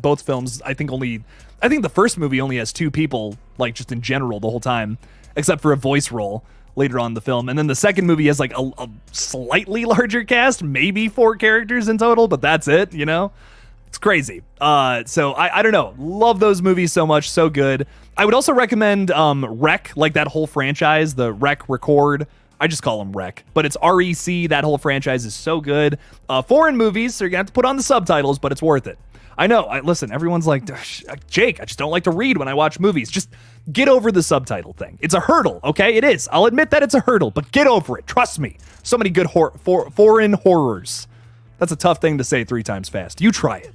both films. I think the first movie only has 2 people, like, just in general the whole time, except for a voice role later on in the film. And then the second movie has like a slightly larger cast, maybe 4 characters in total, but that's it, It's crazy. So I don't know. Love those movies so much. So good. I would also recommend Rec, like that whole franchise, the Rec Record. I just call them Rec, but it's REC. That whole franchise is so good. Foreign movies, so you're going to have to put on the subtitles, but it's worth it. I know. Listen, everyone's like, Jake, I just don't like to read when I watch movies. Just get over the subtitle thing. It's a hurdle, okay? It is. I'll admit that it's a hurdle, but get over it. Trust me. So many good foreign horrors. That's a tough thing to say 3 times fast. You try it.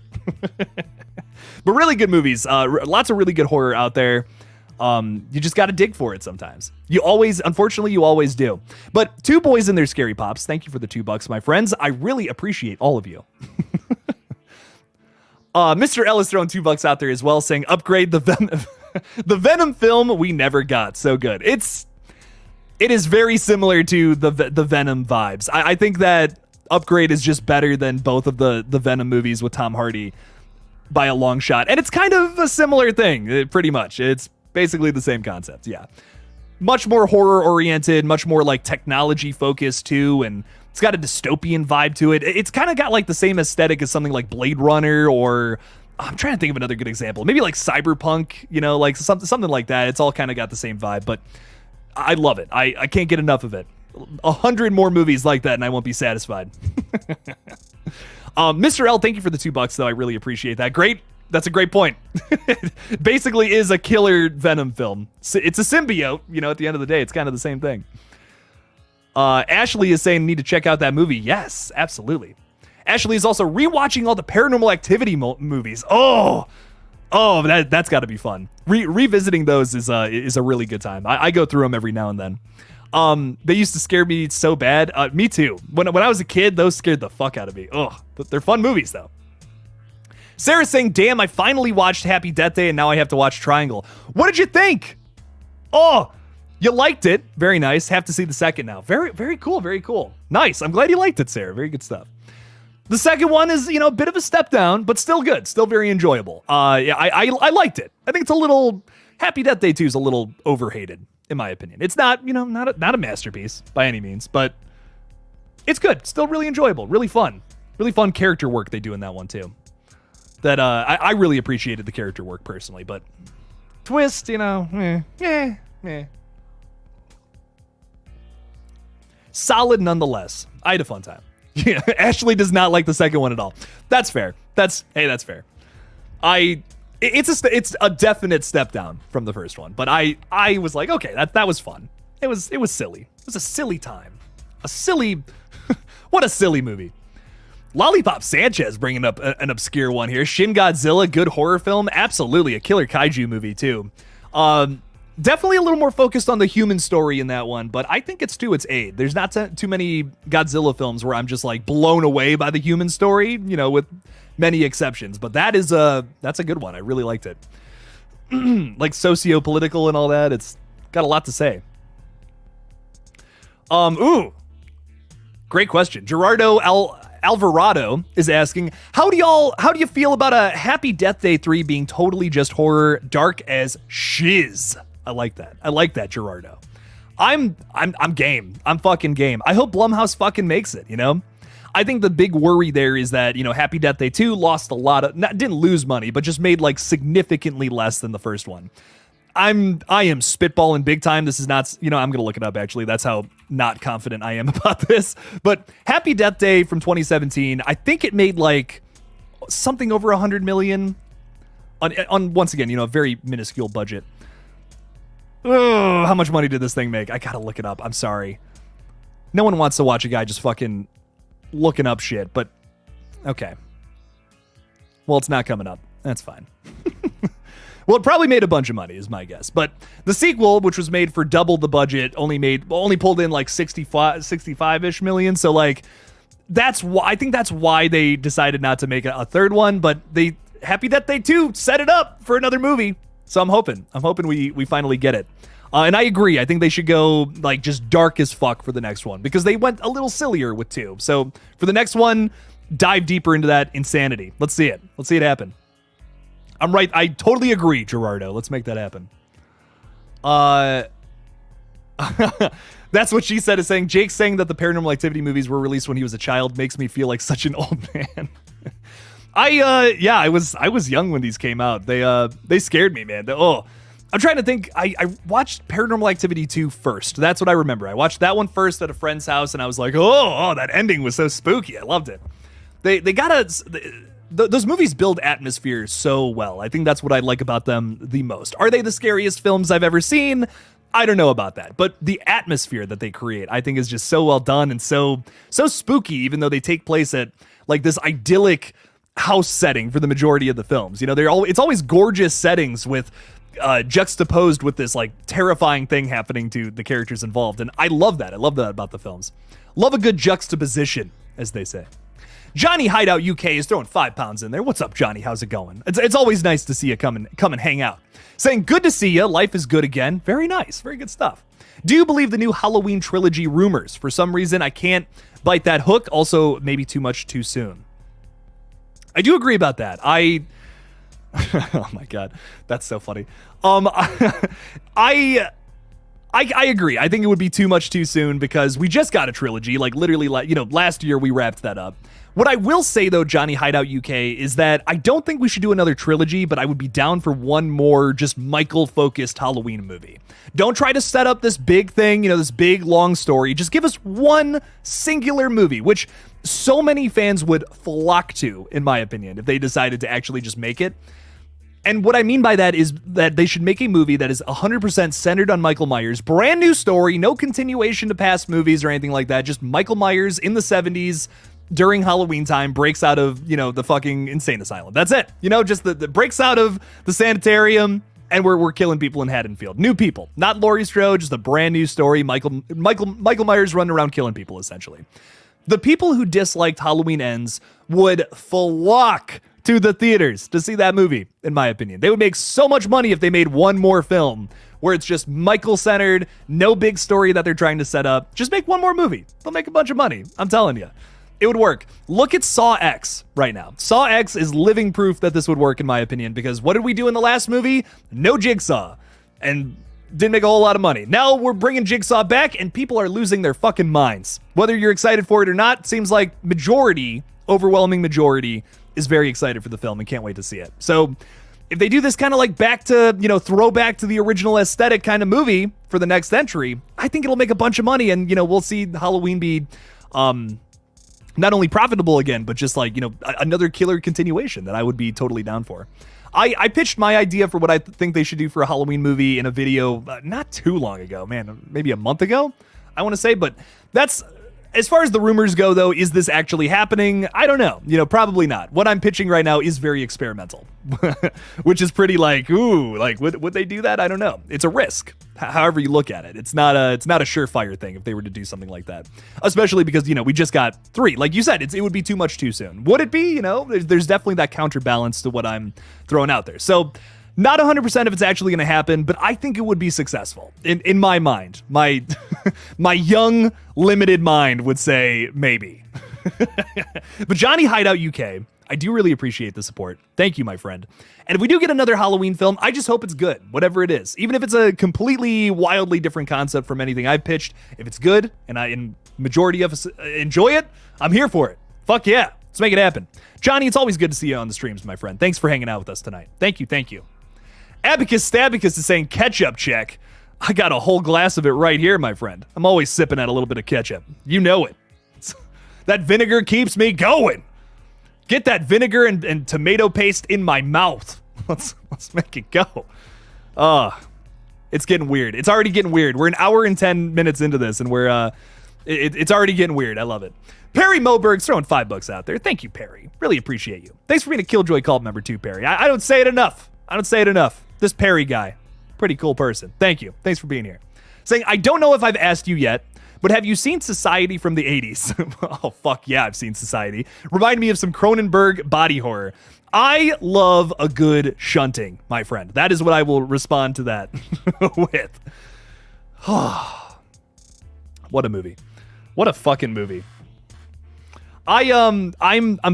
But really good movies. Lots of really good horror out there. You just got to dig for it sometimes. Unfortunately, you always do. But 2 boys and their scary pops. Thank you for the $2, my friends. I really appreciate all of you. Mr. Ellis throwing $2 out there as well, saying upgrade the Venom film we never got. So good. It is very similar to the Venom vibes. I think that Upgrade is just better than both of the Venom movies with Tom Hardy by a long shot. And it's kind of a similar thing, pretty much. It's basically the same concept, yeah. Much more horror-oriented, much more like technology-focused too, and it's got a dystopian vibe to it. It's kind of got like the same aesthetic as something like Blade Runner, or I'm trying to think of another good example. Maybe like Cyberpunk, like something like that. It's all kind of got the same vibe, but I love it. I can't get enough of it. 100 more movies like that and I won't be satisfied. Mr. L, thank you for the $2 though. I really appreciate that. Great. That's a great point. It basically is a killer Venom film. It's a symbiote, at the end of the day. It's kind of the same thing. Ashley is saying need to check out that movie. Yes, absolutely. Ashley is also rewatching all the Paranormal Activity movies. Oh, that's got to be fun. Revisiting those is a really good time. I go through them every now and then. They used to scare me so bad. Me too. When I was a kid, those scared the fuck out of me. Oh, but they're fun movies though. Sarah's saying, damn, I finally watched Happy Death Day and now I have to watch Triangle. What did you think? Oh, you liked it. Very nice. Have to see the second now. Very, very cool. Very cool. Nice. I'm glad you liked it, Sarah. Very good stuff. The second one is, a bit of a step down, but still good. Still very enjoyable. Yeah, I liked it. I think it's a little, Happy Death Day 2 is a little overhated, in my opinion. It's not, not a masterpiece by any means, but it's good. Still really enjoyable. Really fun. Really fun character work they do in that one too. That I really appreciated the character work personally, but twist, solid nonetheless. I had a fun time. Yeah, Ashley does not like the second one at all. That's fair. That's fair. It's a definite step down from the first one, but I was like, okay, that was fun. It was silly. It was a silly time. What a silly movie. Lollipop Sanchez bringing up an obscure one here. Shin Godzilla, good horror film. Absolutely. A killer kaiju movie, too. Definitely a little more focused on the human story in that one, but I think it's to its aid. There's not too many Godzilla films where I'm just like blown away by the human story, you know, with many exceptions. But that's a good one. I really liked it. Like socio-political and all that. It's got a lot to say. Great question. Gerardo Alvarado is asking, how do you feel about a Happy Death Day 3 being totally just horror, dark as shiz? I like that, Gerardo. I'm game. I'm fucking game. I hope Blumhouse fucking makes it, you know? I think the big worry there is that, you know, Happy Death Day 2 lost a lot of, didn't lose money, but just made like significantly less than the first one. I am spitballing big time. This is not, you know, I'm going to look it up actually. That's how not confident I am about this. But Happy Death Day from 2017, I think it made like something over 100 million on once again, you know, a very minuscule budget. Oh, how much money did this thing make? I got to look it up. I'm sorry. No one wants to watch a guy just fucking looking up shit, but okay. Well, it's not coming up. That's fine. Well, it probably made a bunch of money, is my guess. But the sequel, which was made for double the budget, only pulled in like 65-ish million. So like, that's why I think that's why they decided not to make a third one. But Happy Death Day 2 set it up for another movie. So I'm hoping we finally get it. And I agree. I think they should go like just dark as fuck for the next one because they went a little sillier with 2. So for the next one, dive deeper into that insanity. Let's see it. Let's see it happen. I'm right. I totally agree, Gerardo. Let's make that happen. That's what she said, is saying, Jake saying that the Paranormal Activity movies were released when he was a child makes me feel like such an old man. I was young when these came out. They scared me, man. I'm trying to think. I watched Paranormal Activity 2 first. That's what I remember. I watched that one first at a friend's house, and I was like, oh, that ending was so spooky. I loved it. Those movies build atmosphere so well. I think that's what I like about them the most. Are they the scariest films I've ever seen? I don't know about that. But the atmosphere that they create, I think, is just so well done and so spooky, even though they take place at like this idyllic house setting for the majority of the films. You know, it's always gorgeous settings with juxtaposed with this like terrifying thing happening to the characters involved. And I love that. I love that about the films. Love a good juxtaposition, as they say. Johnny Hideout UK is throwing £5 in there. What's up, Johnny? How's it going? It's always nice to see you come and hang out. Saying, good to see you. Life is good again. Very nice. Very good stuff. Do you believe the new Halloween trilogy rumors? For some reason, I can't bite that hook. Also, maybe too much too soon. I do agree about that. Oh my God. That's so funny. I agree. I think it would be too much too soon because we just got a trilogy. Like literally, last year we wrapped that up. What I will say though, Johnny Hideout UK, is that I don't think we should do another trilogy, but I would be down for one more just Michael-focused Halloween movie. Don't try to set up this big thing, this big long story. Just give us one singular movie, which so many fans would flock to, in my opinion, if they decided to actually just make it. And what I mean by that is that they should make a movie that is 100% centered on Michael Myers. Brand new story, no continuation to past movies or anything like that. Just Michael Myers in the 70s during Halloween time breaks out of, the fucking insane asylum. That's it. Just the breaks out of the sanitarium and we're killing people in Haddonfield. New people, not Laurie Strode, just a brand new story. Michael Myers running around killing people, essentially. The people who disliked Halloween Ends would flock to the theaters to see that movie, in my opinion. They would make so much money if they made one more film where it's just Michael-centered, no big story that they're trying to set up. Just make one more movie. They'll make a bunch of money. I'm telling you. It would work. Look at Saw X right now. Saw X is living proof that this would work, in my opinion, because what did we do in the last movie? No Jigsaw. And didn't make a whole lot of money. Now we're bringing Jigsaw back, and people are losing their fucking minds. Whether you're excited for it or not, seems like overwhelming majority, is very excited for the film and can't wait to see it. So if they do this kind of like back to, throwback to the original aesthetic kind of movie for the next entry, I think it'll make a bunch of money and, we'll see Halloween be not only profitable again, but just like, another killer continuation that I would be totally down for. I pitched my idea for what I think they should do for a Halloween movie in a video not too long ago, man, maybe a month ago, I want to say, but that's As far as the rumors go, though, is this actually happening? I don't know. Probably not. What I'm pitching right now is very experimental, which is pretty like, ooh, like would they do that? I don't know. It's a risk. However you look at it, it's not a surefire thing if they were to do something like that. Especially because we just got 3. Like you said, it would be too much too soon. Would it be? There's definitely that counterbalance to what I'm throwing out there. So. Not 100% if it's actually going to happen, but I think it would be successful. In my mind, my young, limited mind would say maybe. But Johnny Hideout UK, I do really appreciate the support. Thank you, my friend. And if we do get another Halloween film, I just hope it's good, whatever it is. Even if it's a completely, wildly different concept from anything I've pitched, if it's good, and in majority of us enjoy it, I'm here for it. Fuck yeah. Let's make it happen. Johnny, it's always good to see you on the streams, my friend. Thanks for hanging out with us tonight. Thank you. Abacus Stabacus is saying ketchup check. I got a whole glass of it right here, my friend. I'm always sipping at a little bit of ketchup. You know it. That vinegar keeps me going. Get that vinegar and tomato paste in my mouth. Let's make it go. It's getting weird. It's already getting weird. We're an hour and 10 minutes into this, and it's already getting weird. I love it. Perry Moberg's throwing $5 out there. Thank you, Perry. Really appreciate you. Thanks for being a Killjoy cult member too, Perry. I don't say it enough. This Perry guy, pretty cool person. Thank you. Thanks for being here. Saying, I don't know if I've asked you yet, but have you seen Society from the 80s? Oh, fuck yeah, I've seen Society. Remind me of some Cronenberg body horror. I love a good shunting, my friend. That is what I will respond to that with. What a movie. What a fucking movie. I'm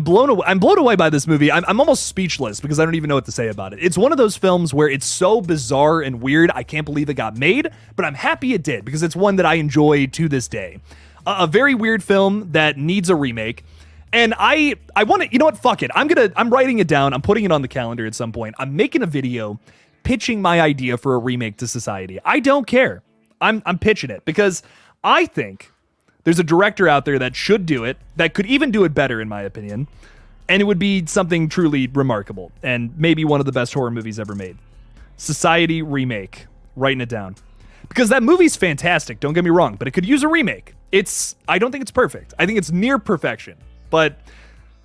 blown away. I'm blown away by this movie. I'm almost speechless because I don't even know what to say about it. It's one of those films where it's so bizarre and weird. I can't believe it got made, but I'm happy it did because it's one that I enjoy to this day. A very weird film that needs a remake. And I want to, you know what? Fuck it. I'm writing it down. I'm putting it on the calendar at some point. I'm making a video pitching my idea for a remake to Society. I don't care. I'm pitching it because I think there's a director out there that should do it, that could even do it better, in my opinion, and it would be something truly remarkable, and maybe one of the best horror movies ever made. Society remake. Writing it down. Because that movie's fantastic, don't get me wrong, but it could use a remake. I don't think it's perfect. I think it's near perfection. But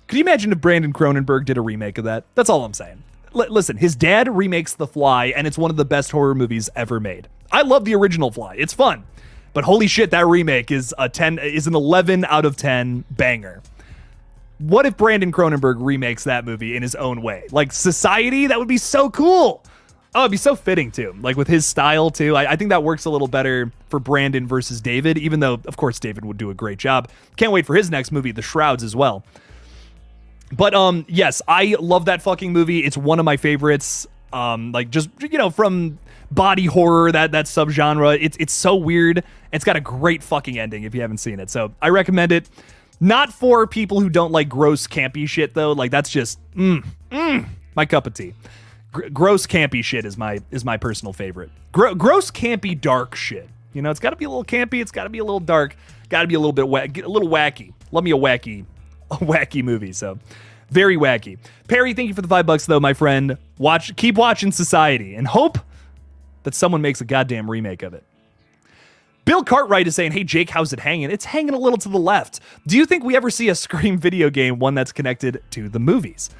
could you imagine if Brandon Cronenberg did a remake of that? That's all I'm saying. Listen, his dad remakes The Fly, and it's one of the best horror movies ever made. I love the original Fly. It's fun. But holy shit, that remake is an 11 out of 10 banger. What if Brandon Cronenberg remakes that movie in his own way? Like Society, that would be so cool. Oh, it'd be so fitting too. Like with his style too. I think that works a little better for Brandon versus David, even though of course David would do a great job. Can't wait for his next movie, The Shrouds, as well. But yes, I love that fucking movie. It's one of my favorites. Like just, from body horror, that subgenre. It's so weird. It's got a great fucking ending if you haven't seen it. So I recommend it. Not for people who don't like gross campy shit though. Like that's just my cup of tea. Gross campy shit is my personal favorite. Gross campy dark shit. It's got to be a little campy. It's got to be a little dark. Got to be a little bit a little wacky. Love me a wacky movie. So very wacky. Perry, thank you for the $5 though, my friend. Keep watching Society and hope that someone makes a goddamn remake of it. Bill Cartwright is saying, hey, Jake, how's it hanging? It's hanging a little to the left. Do you think we ever see a Scream video game, one that's connected to the movies?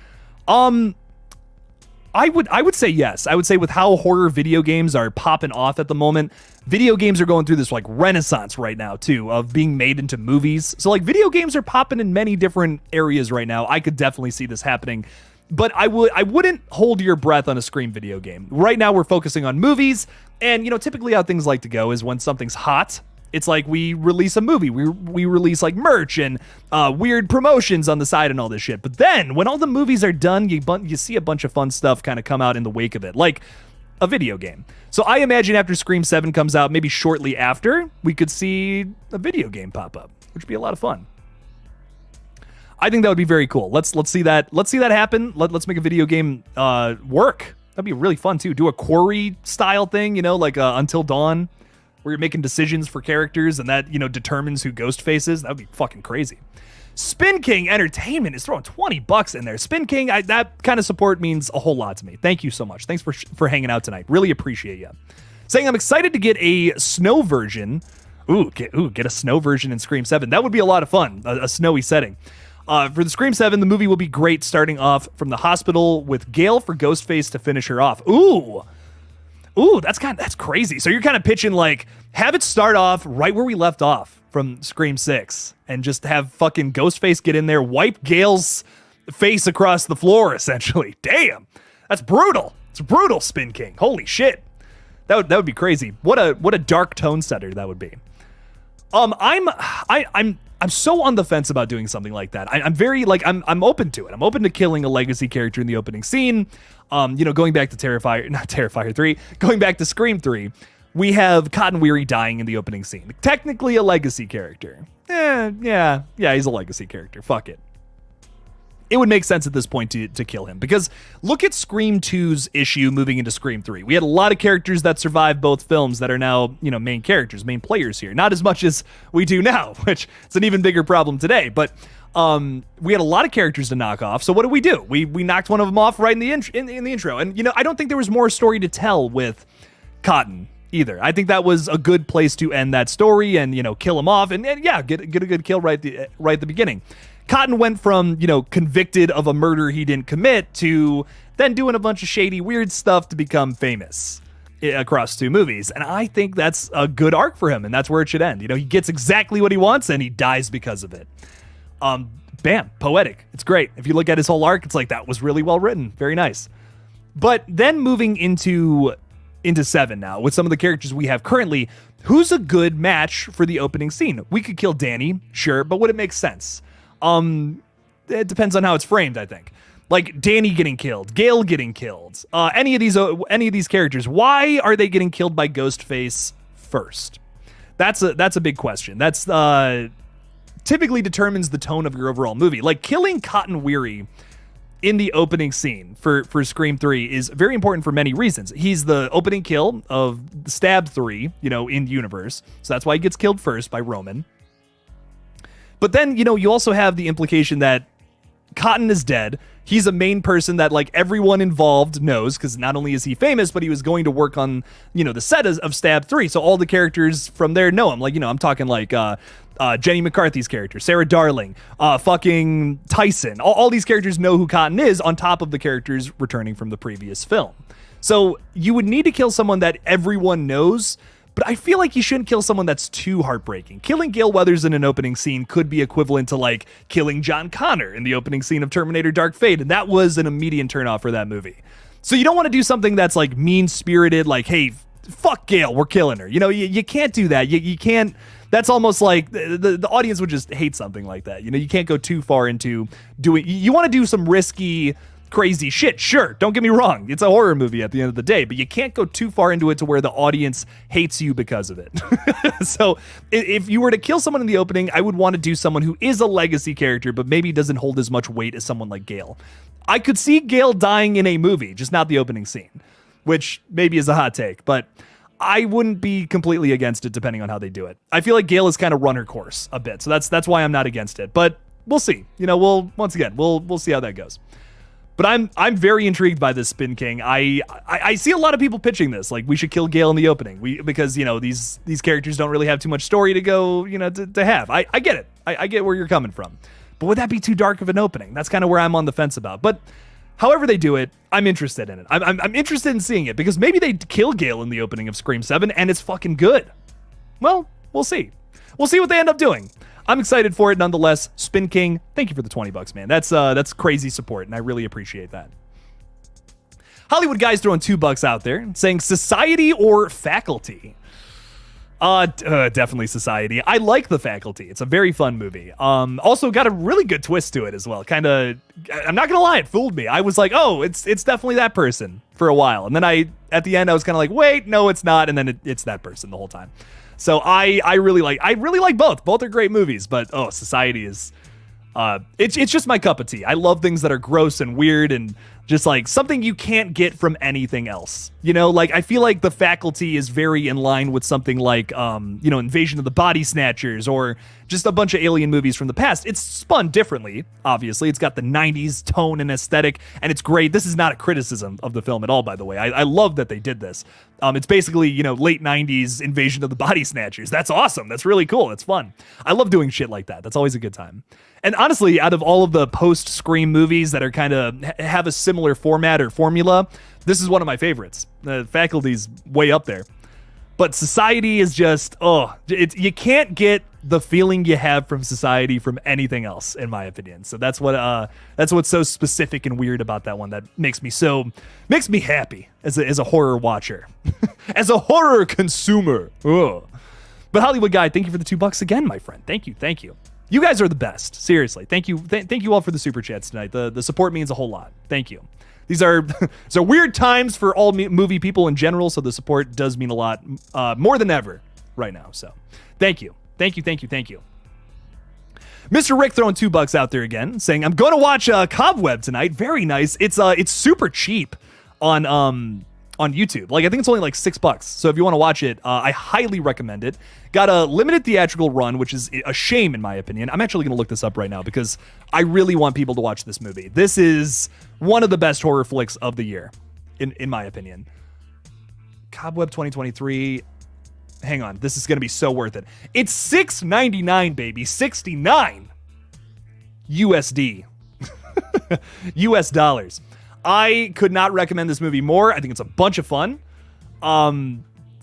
I would say yes. I would say with how horror video games are popping off at the moment, video games are going through this like renaissance right now too of being made into movies. So like video games are popping in many different areas right now. I could definitely see this happening. But I wouldn't hold your breath on a Scream video game. Right now we're focusing on movies, and typically how things like to go is when something's hot, it's like we release a movie, we release like merch and weird promotions on the side and all this shit. But then when all the movies are done, you see a bunch of fun stuff kind of come out in the wake of it, like a video game. So I imagine after Scream 7 comes out, maybe shortly after, we could see a video game pop up, which would be a lot of fun. I think that would be very cool. Let's see that. Let's see that happen. Let's make a video game work. That'd be really fun too. Do a Quarry style thing, like Until Dawn, where you're making decisions for characters and that determines who Ghostface is. That would be fucking crazy. Spin King Entertainment is throwing $20 in there. Spin King, that kind of support means a whole lot to me. Thank you so much. Thanks for hanging out tonight. Really appreciate you. Saying I'm excited to get a snow version Get a snow version in Scream 7. That would be a lot of fun, a snowy setting. For the Scream 7, the movie will be great starting off from the hospital with Gale for Ghostface to finish her off. Ooh, that's crazy. So you're kind of pitching like, have it start off right where we left off from Scream 6 and just have fucking Ghostface get in there, wipe Gale's face across the floor, essentially. Damn, that's brutal. It's brutal, Spin King. Holy shit. That would be crazy. What a dark tone setter that would be. I'm so on the fence about doing something like that. I'm very like I'm open to it. I'm open to killing a legacy character in the opening scene. Going back to Terrifier 3, going back to Scream 3, we have Cotton Weary dying in the opening scene. Technically a legacy character. Yeah, he's a legacy character. Fuck it. It would make sense at this point to kill him, because look at Scream 2's issue moving into Scream 3. We had a lot of characters that survived both films that are now, main characters, main players here. Not as much as we do now, which is an even bigger problem today. But we had a lot of characters to knock off. So what do? We knocked one of them off right in the intro. And, I don't think there was more story to tell with Cotton either. I think that was a good place to end that story and, kill him off and get a good kill right at the beginning. Cotton went from, convicted of a murder he didn't commit to then doing a bunch of shady, weird stuff to become famous across 2 movies. And I think that's a good arc for him, and that's where it should end. He gets exactly what he wants, and he dies because of it. Bam, poetic. It's great. If you look at his whole arc, it's like, that was really well written. Very nice. But then moving into 7 now, with some of the characters we have currently, who's a good match for the opening scene? We could kill Danny, sure, but would it make sense? It depends on how it's framed, I think. Like Danny getting killed, Gale getting killed, any of these characters. Why are they getting killed by Ghostface first? That's a big question. That's typically determines the tone of your overall movie. Like killing Cotton Weary in the opening scene for Scream 3 is very important for many reasons. He's the opening kill of Stab 3, in universe. So that's why he gets killed first by Roman. But then, you also have the implication that Cotton is dead. He's a main person that, like, everyone involved knows, because not only is he famous, but he was going to work on, the set of Stab 3. So all the characters from there know him. Like, I'm talking like Jenny McCarthy's character, Sarah Darling, fucking Tyson. All these characters know who Cotton is, on top of the characters returning from the previous film. So you would need to kill someone that everyone knows. But I feel like you shouldn't kill someone that's too heartbreaking. Killing Gale Weathers in an opening scene could be equivalent to, like, killing John Connor in the opening scene of Terminator Dark Fate, and that was an immediate turnoff for that movie. So you don't want to do something that's, like, mean-spirited, like, hey, fuck Gale, we're killing her. You can't do that. You can't... That's almost like the audience would just hate something like that. You can't go too far into doing... You want to do some risky... crazy shit, sure, don't get me wrong, it's a horror movie at the end of the day, but you can't go too far into it to where the audience hates you because of it. So if you were to kill someone in the opening, I would want to do someone who is a legacy character but maybe doesn't hold as much weight as someone like Gale. I could see Gale dying in a movie, just not the opening scene, which maybe is a hot take, but I wouldn't be completely against it depending on how they do it. I feel like Gale has kind of run her course a bit, so that's why I'm not against it, but we'll see. We'll see how that goes. But I'm very intrigued by this, Spin King. I see a lot of people pitching this, like we should kill Gale in the opening, because these characters don't really have too much story to go to have. I get it. I get where you're coming from, but would that be too dark of an opening? That's kind of where I'm on the fence about. But however they do it, I'm interested in it. I'm interested in seeing it, because maybe they kill Gale in the opening of Scream 7 and it's fucking good. Well, we'll see. We'll see what they end up doing. I'm excited for it nonetheless. Spin King, thank you for the $20, man. That's crazy support, and I really appreciate that. Hollywood Guy's throwing $2 out there, saying Society or Faculty. Definitely Society. I like The Faculty. It's a very fun movie. Also got a really good twist to it as well. I'm not gonna lie, it fooled me. I was like, oh, it's definitely that person for a while, and then at the end I was kind of like, wait, no, it's not, and then it's that person the whole time. So I really like both. Both are great movies, but Society is it's just my cup of tea. I love things that are gross and weird and Just like something you can't get from anything else. You know, like I feel like The Faculty is very in line with something like, Invasion of the Body Snatchers or just a bunch of alien movies from the past. It's spun differently, obviously. It's got the 90s tone and aesthetic, and it's great. This is not a criticism of the film at all, by the way. I love that they did this. It's basically, late 90s Invasion of the Body Snatchers. That's awesome. That's really cool. It's fun. I love doing shit like that. That's always a good time. And honestly, out of all of the post-Scream movies that are kind of have a similar format or formula, this is one of my favorites. The Faculty's way up there. But Society is just, you can't get the feeling you have from Society from anything else, in my opinion. So that's what's so specific and weird about that one that makes me happy as a horror watcher, as a horror consumer. Ugh. But Hollywood Guy, thank you for the $2 again, my friend. Thank you. You guys are the best. Seriously. Thank you. Thank you all for the super chats tonight. The support means a whole lot. Thank you. These are weird times for all movie people in general, so the support does mean a lot, more than ever right now. So thank you. Thank you. Mr. Rick throwing $2 out there again, saying, I'm going to watch Cobweb tonight. Very nice. It's super cheap on YouTube. Like, I think it's only like $6. So if you want to watch it, I highly recommend it. Got a limited theatrical run, which is a shame in my opinion. I'm actually going to look this up right now because I really want people to watch this movie. This is one of the best horror flicks of the year, in my opinion. Cobweb 2023. Hang on. This is going to be so worth it. It's $6.99, baby. $69 USD. US dollars. I could not recommend this movie more. I think it's a bunch of fun.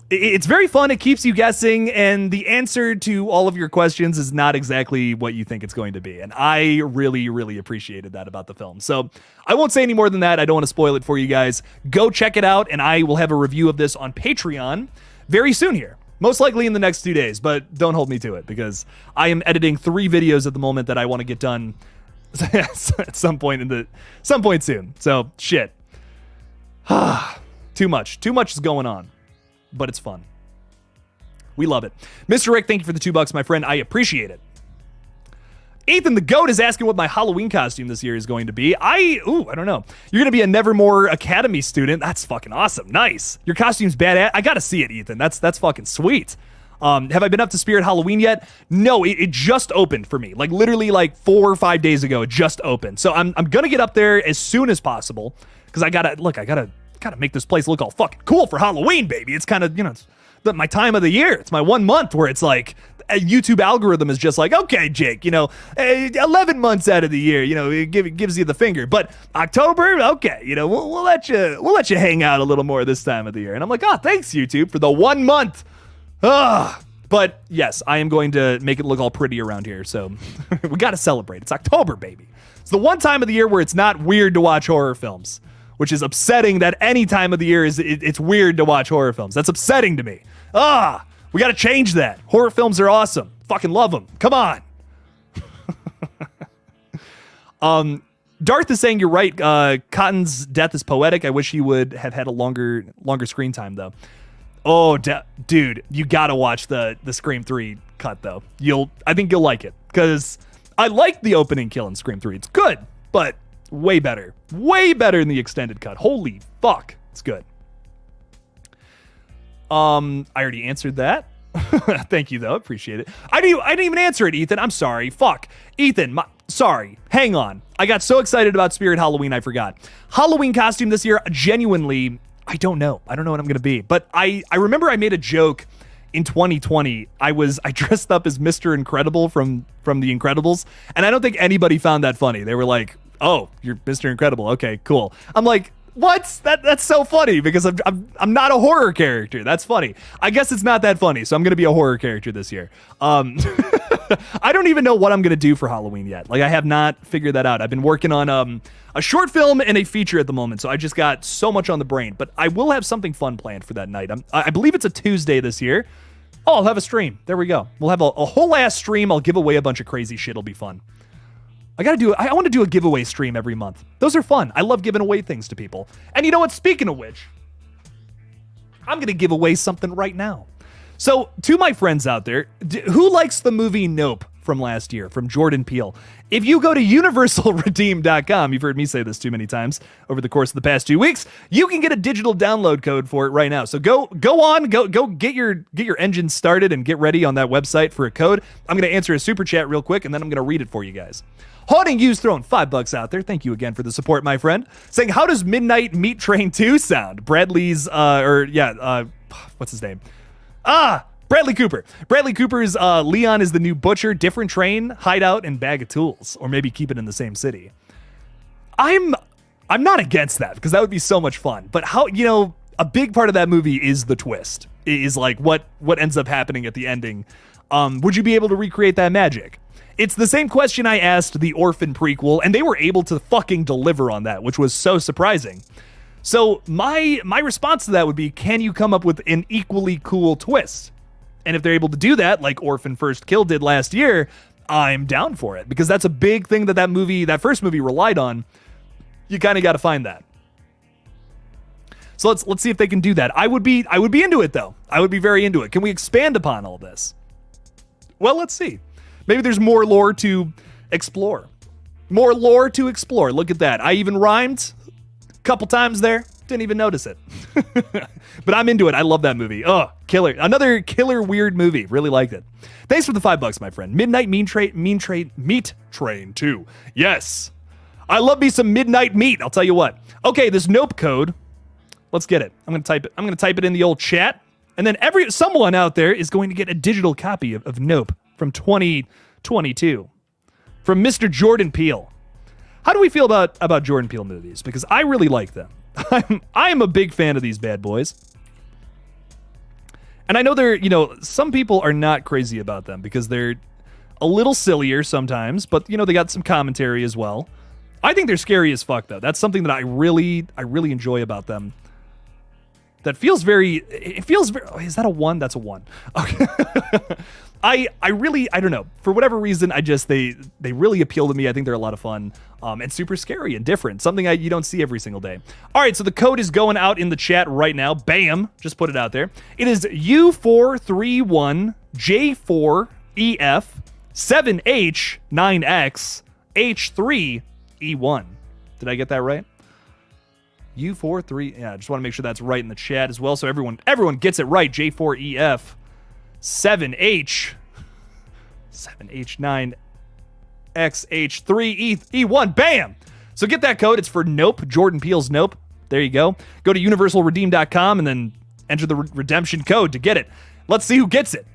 It's very fun. It keeps you guessing, and the answer to all of your questions is not exactly what you think it's going to be. And I really, really appreciated that about the film. So I won't say any more than that. I don't want to spoil it for you guys. Go check it out, and I will have a review of this on Patreon very soon here. Most likely in the next 2 days, but don't hold me to it because I am editing 3 videos at the moment that I want to get done at some point soon. So shit. Too much is going on, but it's fun. We love it. Mr. Rick, thank you for the $2, my friend. I appreciate it. Ethan the Goat is asking what my Halloween costume this year is going to be. I don't know. You're going to be a Nevermore Academy student. That's fucking awesome. Nice. Your costume's badass. I got to see it, Ethan. That's fucking sweet. Have I been up to Spirit Halloween yet? No, it just opened for me. Like literally like 4 or 5 days ago, it just opened. So I'm going to get up there as soon as possible because I got to make this place look all fucking cool for Halloween, baby. It's kind of, it's my time of the year. It's my 1 month where it's like a YouTube algorithm is just like, okay, Jake, 11 months out of the year, it gives you the finger. But October, okay, we'll let you hang out a little more this time of the year. And I'm like, thanks YouTube for the 1 month. But yes, I am going to make it look all pretty around here. So we got to celebrate. It's October, baby. It's the one time of the year where it's not weird to watch horror films, which is upsetting that any time of the year it's weird to watch horror films. That's upsetting to me. We got to change that. Horror films are awesome. Fucking love them. Come on. Darth is saying you're right. Cotton's death is poetic. I wish he would have had a longer screen time though. Oh, dude, you gotta watch the Scream 3 cut though. I think you'll like it because I like the opening kill in Scream 3. It's good, but way better than the extended cut. Holy fuck, it's good. I already answered that. Thank you though, appreciate it. I didn't even answer it, Ethan. I'm sorry. Fuck, Ethan. Sorry. Hang on. I got so excited about Spirit Halloween, I forgot. Halloween costume this year, genuinely. I don't know what I'm going to be, but I remember I made a joke in 2020. I dressed up as Mr. Incredible from The Incredibles, and I don't think anybody found that funny. They were like, "Oh, you're Mr. Incredible. Okay, cool." I'm like, "What? That's so funny because I'm not a horror character. That's funny. I guess it's not that funny, so I'm going to be a horror character this year." I don't even know what I'm going to do for Halloween yet. Like, I have not figured that out. I've been working on a short film and a feature at the moment, so I just got so much on the brain. But I will have something fun planned for that night. I believe it's a Tuesday this year. Oh, I'll have a stream. There we go. We'll have a whole ass stream. I'll give away a bunch of crazy shit. It'll be fun. I want to do a giveaway stream every month. Those are fun. I love giving away things to people. And you know what? Speaking of which, I'm going to give away something right now. So, to my friends out there, who likes the movie Nope from last year from Jordan Peele. If you go to universalredeem.com, you've heard me say this too many times over the course of the past 2 weeks, you can get a digital download code for it right now. So go get your engine started and get ready on that website for a code. I'm going to answer a super chat real quick, and then I'm going to read it for you guys. Haunting You's throwing $5 out there. Thank you again for the support, my friend. Saying, how does Midnight Meat Train 2 sound? Bradley's, what's his name? Bradley Cooper. Bradley Cooper's Leon is the new butcher, different train, hideout, and bag of tools. Or maybe keep it in the same city. I'm not against that, because that would be so much fun. But how, a big part of that movie is the twist. Is like what ends up happening at the ending. Would you be able to recreate that magic? It's the same question I asked the Orphan prequel, and they were able to fucking deliver on that, which was so surprising. So my response to that would be, can you come up with an equally cool twist? And if they're able to do that, like Orphan First Kill did last year, I'm down for it, because that's a big thing that first movie relied on. You kind of got to find that. So let's see if they can do that. I would be into it, though. I would be very into it. Can we expand upon all this? Well, let's see. Maybe there's more lore to explore. More lore to explore. Look at that. I even rhymed a couple times there. Didn't even notice it. But I'm into it. I love that movie. Oh, killer. Another killer weird movie. Really liked it. Thanks for the $5, my friend. Midnight Meat Train 2. Yes. I love me some Midnight Meat. I'll tell you what. Okay, this Nope code. Let's get it. I'm going to type it in the old chat. And then someone out there is going to get a digital copy of Nope from 2022 from Mr. Jordan Peele. How do we feel about Jordan Peele movies? Because I really like them. I'm a big fan of these bad boys. And I know some people are not crazy about them because they're a little sillier sometimes, but they got some commentary as well. I think they're scary as fuck, though. That's something that I really enjoy about them. That feels very, is that a 1? That's a 1. Okay. I don't know. For whatever reason, they really appeal to me. I think they're a lot of fun and super scary and different. Something you don't see every single day. All right, so the code is going out in the chat right now. Bam. Just put it out there. It is U431J4EF 7H9X H3E1. Did I get that right? U43. Yeah, I just want to make sure that's right in the chat as well, so everyone gets it right. J4EF 7H9XH3E1. Bam! So get that code. It's for Nope, Jordan Peele's Nope. There you go. Go to universalredeem.com and then enter the redemption code to get it. Let's see who gets it.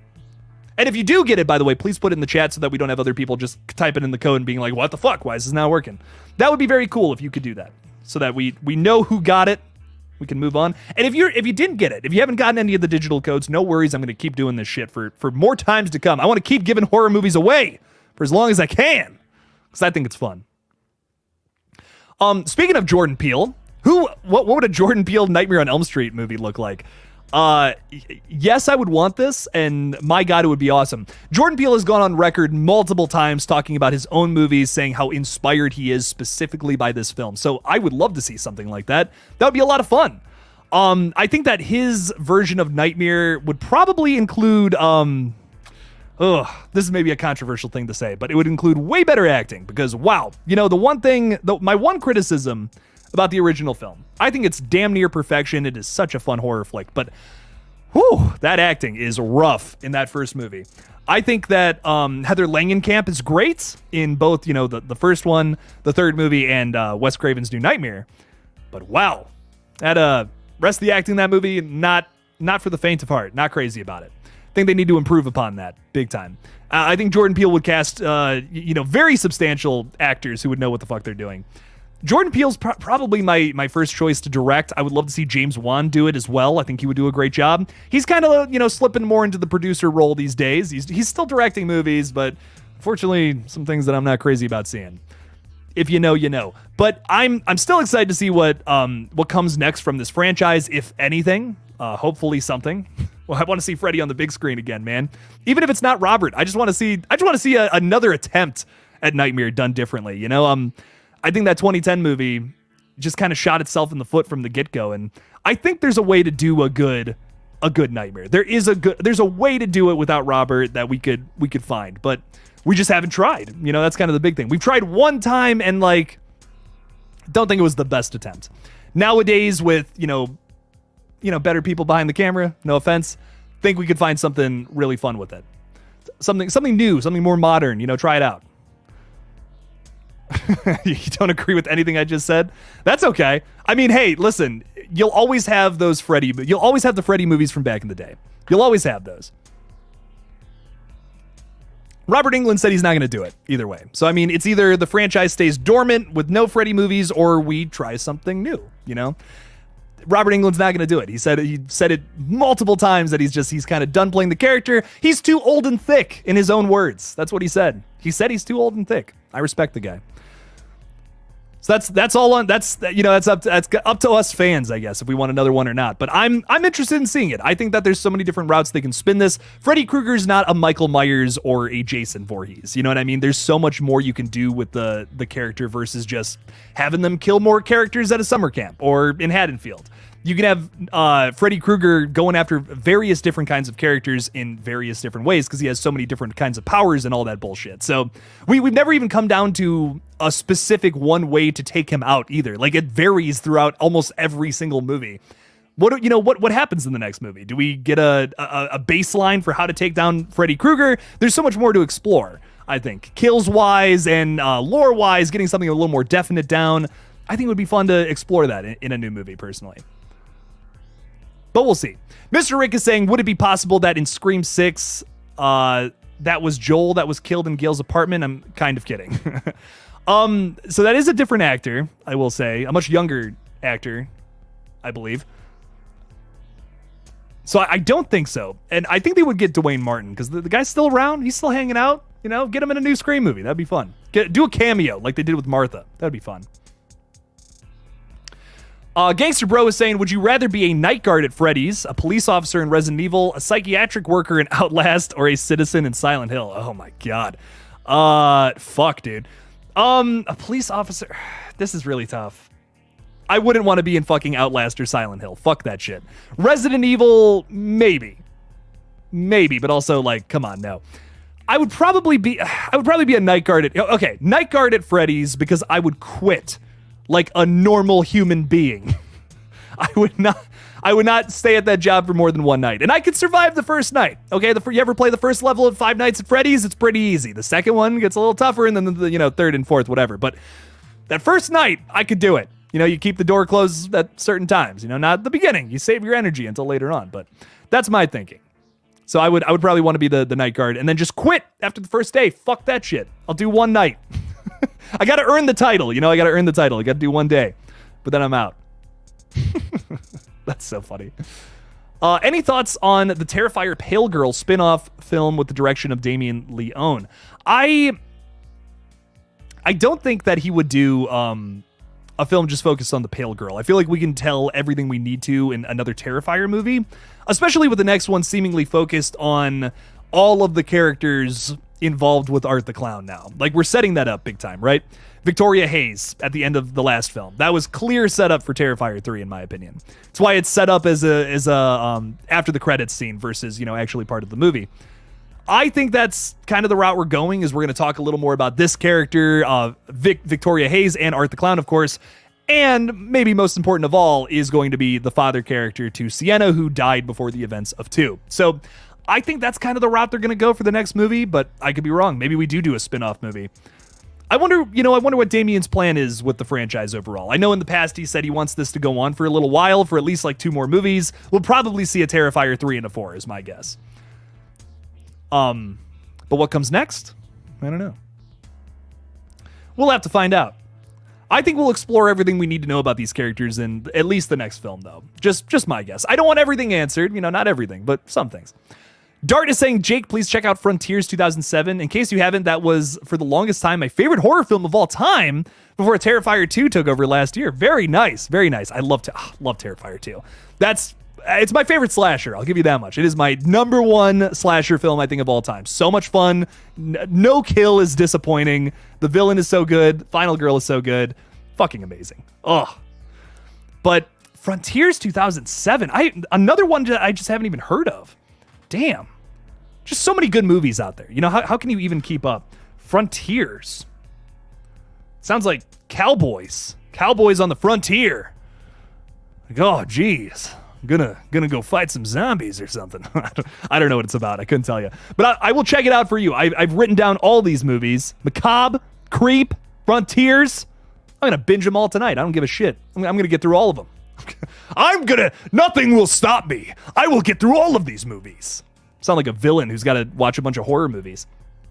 And if you do get it, by the way, please put it in the chat so that we don't have other people just typing in the code and being like, what the fuck? Why is this not working? That would be very cool if you could do that, so that we know who got it. We can move on. And if you didn't get it, if you haven't gotten any of the digital codes, no worries. I'm going to keep doing this shit for more times to come. I want to keep giving horror movies away for as long as I can, because I think it's fun. Speaking of Jordan Peele, what would a Jordan Peele Nightmare on Elm Street movie look like? Yes, I would want this, and my God, it would be awesome. Jordan Peele has gone on record multiple times talking about his own movies, saying how inspired he is specifically by this film. So I would love to see something like that. That would be a lot of fun. I think that his version of Nightmare would probably include, this is maybe a controversial thing to say, but it would include way better acting, because wow, my one criticism about the original film, I think it's damn near perfection. It is such a fun horror flick, but that acting is rough in that first movie. I think that Heather Langenkamp is great in both, the first one, the third movie, and Wes Craven's New Nightmare. But wow, that rest of the acting in that movie, not for the faint of heart. Not crazy about it. I think they need to improve upon that big time. I think Jordan Peele would cast, very substantial actors who would know what the fuck they're doing. Jordan Peele's probably my first choice to direct. I would love to see James Wan do it as well. I think he would do a great job. He's kind of, slipping more into the producer role these days. He's still directing movies, but unfortunately, some things that I'm not crazy about seeing. If you know, you know. But I'm still excited to see what comes next from this franchise, if anything. Hopefully something. Well, I want to see Freddy on the big screen again, man. Even if it's not Robert, I just want to see another attempt at Nightmare done differently. I think that 2010 movie just kind of shot itself in the foot from the get-go, and I think there's a way to do a good Nightmare. There's a way to do it without Robert that we could find, but We just haven't tried. You know, that's kind of the big thing. We've tried one time and like, don't think it was the best attempt. Nowadays with, you know, better people behind the camera, no offense, think we could find something really fun with it. Something new, something more modern, you know, try it out. You don't agree with anything I just said? That's okay. I mean, hey, listen, you'll always have the Freddy movies from back in the day. You'll always have those. Robert Englund said he's not going to do it either way. So, I mean, it's either the franchise stays dormant with no Freddy movies or we try something new, you know? Robert Englund's not going to do it. He said it multiple times that he's kind of done playing the character. He's too old and thick, in his own words. That's what he said. He said he's too old and thick. I respect the guy. So that's up to us fans, I guess, if we want another one or not. But I'm interested in seeing it. I think that there's so many different routes they can spin this. Freddy Krueger's not a Michael Myers or a Jason Voorhees. You know what I mean? There's so much more you can do with the character versus just having them kill more characters at a summer camp or in Haddonfield. You can have Freddy Krueger going after various different kinds of characters in various different ways because he has so many different kinds of powers and all that bullshit. So we've never even come down to a specific one way to take him out either. Like it varies throughout almost every single movie. What happens in the next movie? Do we get a baseline for how to take down Freddy Krueger? There's so much more to explore, I think. Kills wise and lore wise, getting something a little more definite down. I think it would be fun to explore that in a new movie, personally. But we'll see. Mr. Rick is saying, would it be possible that in Scream 6, that was Joel that was killed in Gail's apartment? I'm kind of kidding. So that is a different actor, I will say. A much younger actor, I believe. So I don't think so. And I think they would get Dwayne Martin, because the guy's still around. He's still hanging out. You know, get him in a new Scream movie. That'd be fun. Do a cameo like they did with Martha. That'd be fun. Gangster Bro is saying, would you rather be a night guard at Freddy's, a police officer in Resident Evil, a psychiatric worker in Outlast, or a citizen in Silent Hill? Oh my god. Fuck, dude. A police officer. This is really tough. I wouldn't want to be in fucking Outlast or Silent Hill. Fuck that shit. Resident Evil, maybe, but also like, come on, no. I would probably be a night guard night guard at Freddy's because I would quit like a normal human being. I would not stay at that job for more than one night. And I could survive the first night. Okay, you ever play the first level of Five Nights at Freddy's? It's pretty easy. The second one gets a little tougher, and then the third and fourth, whatever. But that first night, I could do it. You know, you keep the door closed at certain times. You know, not at the beginning. You save your energy until later on. But that's my thinking. So I would probably want to be the night guard and then just quit after the first day. Fuck that shit. I'll do one night. I got to earn the title. You know, I got to earn the title. I got to do one day. But then I'm out. That's so funny. Any thoughts on the Terrifier Pale Girl spin-off film with the direction of Damien Leone? I don't think that he would do a film just focused on the Pale Girl. I feel like we can tell everything we need to in another Terrifier movie, especially with the next one seemingly focused on all of the characters involved with Art the Clown now. Like, we're setting that up big time, right? Victoria Hayes at the end of the last film. That was clear setup for Terrifier 3, in my opinion. It's why it's set up as a after the credits scene versus, actually part of the movie. I think that's kind of the route we're going, is we're going to talk a little more about this character, Victoria Hayes, and Art the Clown, of course. And maybe most important of all is going to be the father character to Sienna, who died before the events of 2. So I think that's kind of the route they're going to go for the next movie, but I could be wrong. Maybe we do a spin-off movie. I wonder what Damien's plan is with the franchise overall. I know in the past he said he wants this to go on for a little while, for at least like 2 more movies. We'll probably see a Terrifier 3 and a 4 is my guess. But what comes next? I don't know. We'll have to find out. I think we'll explore everything we need to know about these characters in at least the next film, though. Just my guess. I don't want everything answered, not everything, but some things. Dart is saying, Jake, please check out Frontiers 2007. In case you haven't, that was, for the longest time, my favorite horror film of all time before Terrifier 2 took over last year. Very nice. Very nice. I love Terrifier 2. It's my favorite slasher. I'll give you that much. It is my number 1 slasher film, I think, of all time. So much fun. No kill is disappointing. The villain is so good. Final girl is so good. Fucking amazing. Ugh. But Frontiers 2007, another one that I just haven't even heard of. Damn. Just so many good movies out there. You know, how can you even keep up? Frontiers. Sounds like cowboys. Cowboys on the frontier. Like, oh, geez. I'm gonna go fight some zombies or something. I don't know what it's about. I couldn't tell you. But I will check it out for you. I've written down all these movies. Macabre, Creep, Frontiers. I'm gonna binge them all tonight. I don't give a shit. I'm gonna get through all of them. Nothing will stop me. I will get through all of these movies. Sound like a villain who's got to watch a bunch of horror movies.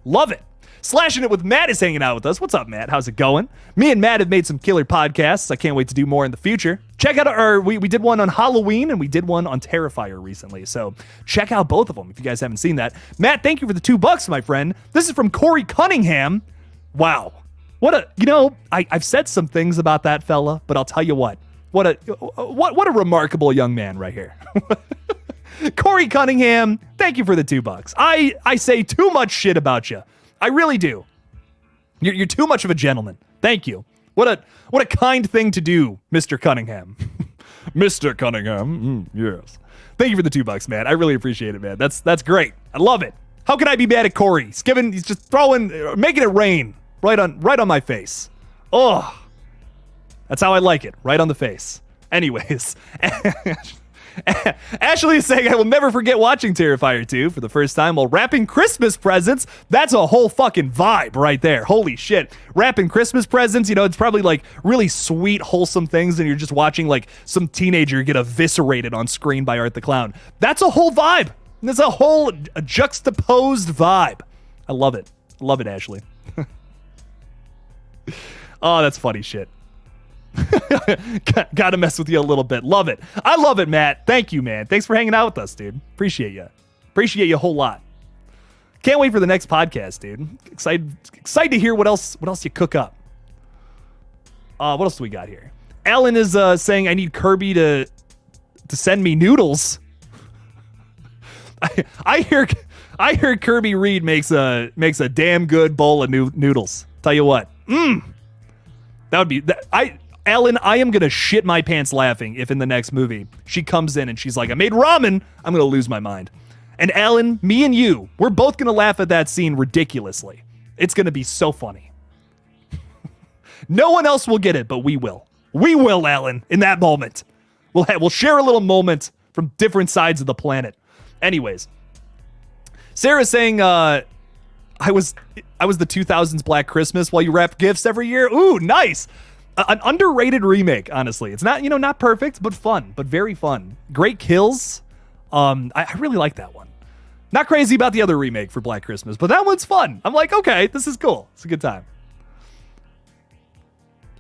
Love it. Slashing It with Matt is hanging out with us. What's up, Matt? How's it going? Me and Matt have made some killer podcasts. I can't wait to do more in the future. Check out we did one on Halloween and we did one on Terrifier recently. So check out both of them if you guys haven't seen that. Matt, thank you for the $2, my friend. This is from Corey Cunningham. Wow. I've said some things about that fella, but I'll tell you what a remarkable young man right here. Corey Cunningham, thank you for the $2. I say too much shit about you. I really do. You're too much of a gentleman. Thank you. What a kind thing to do, Mr. Cunningham. Mr. Cunningham, yes. Thank you for the $2, man. I really appreciate it, man. That's great. I love it. How can I be mad at Corey? He's just making it rain right on my face. Oh, that's how I like it. Right on the face. Anyways. Ashley is saying, I will never forget watching Terrifier 2 for the first time while wrapping Christmas presents. That's a whole fucking vibe right there. Holy shit. Wrapping Christmas presents, it's probably like really sweet, wholesome things, and you're just watching like some teenager get eviscerated on screen by Art the Clown. That's a whole vibe. That's a juxtaposed vibe. I love it. Love it, Ashley. Oh, that's funny shit. Gotta mess with you a little bit. Love it. I love it, Matt. Thank you, man. Thanks for hanging out with us, dude. Appreciate you a whole lot. Can't wait for the next podcast, dude. Excited to hear what else you cook up. What else do we got here? Alan is saying I need Kirby to send me noodles. I hear Kirby Reed makes a damn good bowl of noodles. Tell you what. That would be Alan, I am going to shit my pants laughing if in the next movie she comes in and she's like, I made ramen. I'm going to lose my mind. And Alan, me and you, we're both going to laugh at that scene ridiculously. It's going to be so funny. No one else will get it, but we will. We will, Alan, in that moment. We'll share a little moment from different sides of the planet. Anyways, Sarah's saying, I was the 2000s Black Christmas while you wrap gifts every year. Ooh, nice. An underrated remake, honestly. It's not, not perfect, but fun, but very fun. Great kills. I really like that one. Not crazy about the other remake for Black Christmas, but that one's fun. I'm like, okay, this is cool. It's a good time.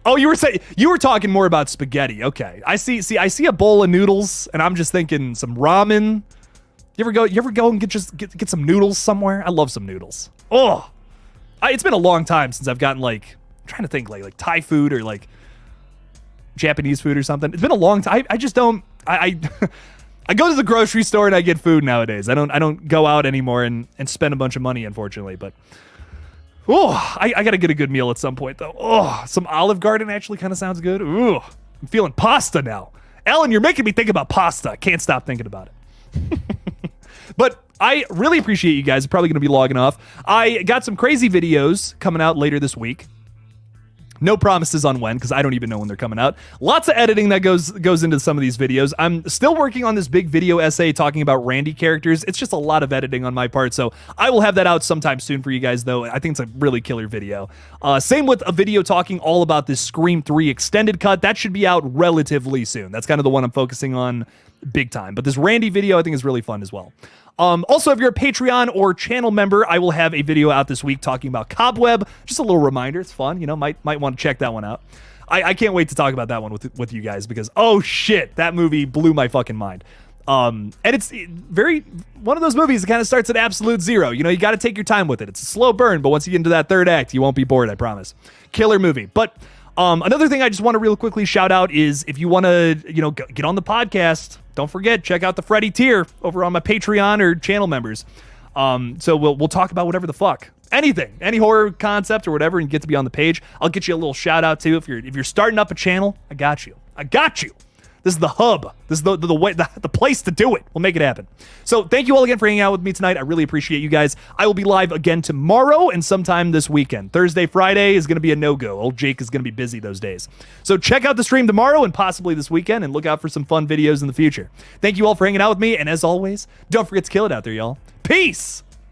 Oh, you were talking more about spaghetti. Okay. I see a bowl of noodles and I'm just thinking some ramen. You ever go and get some noodles somewhere? I love some noodles. Oh, it's been a long time since I've gotten I'm trying to think like Thai food or like Japanese food or something. It's been a long time. I just don't. I go to the grocery store and I get food nowadays. I don't go out anymore and spend a bunch of money, unfortunately. But I gotta get a good meal at some point though. Oh, some Olive Garden actually kind of sounds good. Ooh, I'm feeling pasta now. Alan, you're making me think about pasta. I can't stop thinking about it. But I really appreciate you guys. Probably going to be logging off. I got some crazy videos coming out later this week. No promises on when, because I don't even know when they're coming out. Lots of editing that goes into some of these videos. I'm still working on this big video essay talking about Randy characters. It's just a lot of editing on my part, so I will have that out sometime soon for you guys, though. I think it's a really killer video. Same with a video talking all about this Scream 3 extended cut. That should be out relatively soon. That's kind of the one I'm focusing on big time. But this Randy video I think is really fun as well. Also, if you're a Patreon or channel member, I will have a video out this week talking about Cobweb. Just a little reminder. It's fun. Might want to check that one out. I can't wait to talk about that one with you guys because, oh shit, that movie blew my fucking mind. And it's very one of those movies that kind of starts at absolute zero. You got to take your time with it. It's a slow burn, but once you get into that third act, you won't be bored, I promise. Killer movie. But another thing I just want to real quickly shout out is if you want to, get on the podcast, don't forget, check out the Freddy tier over on my Patreon or channel members. So we'll talk about whatever the fuck, anything, any horror concept or whatever, and get to be on the page. I'll get you a little shout out too if you're starting up a channel. I got you. This is the hub. This is the way, the place to do it. We'll make it happen. So thank you all again for hanging out with me tonight. I really appreciate you guys. I will be live again tomorrow and sometime this weekend. Thursday, Friday is going to be a no-go. Old Jake is going to be busy those days. So check out the stream tomorrow and possibly this weekend, and look out for some fun videos in the future. Thank you all for hanging out with me, and as always, don't forget to kill it out there, y'all. Peace!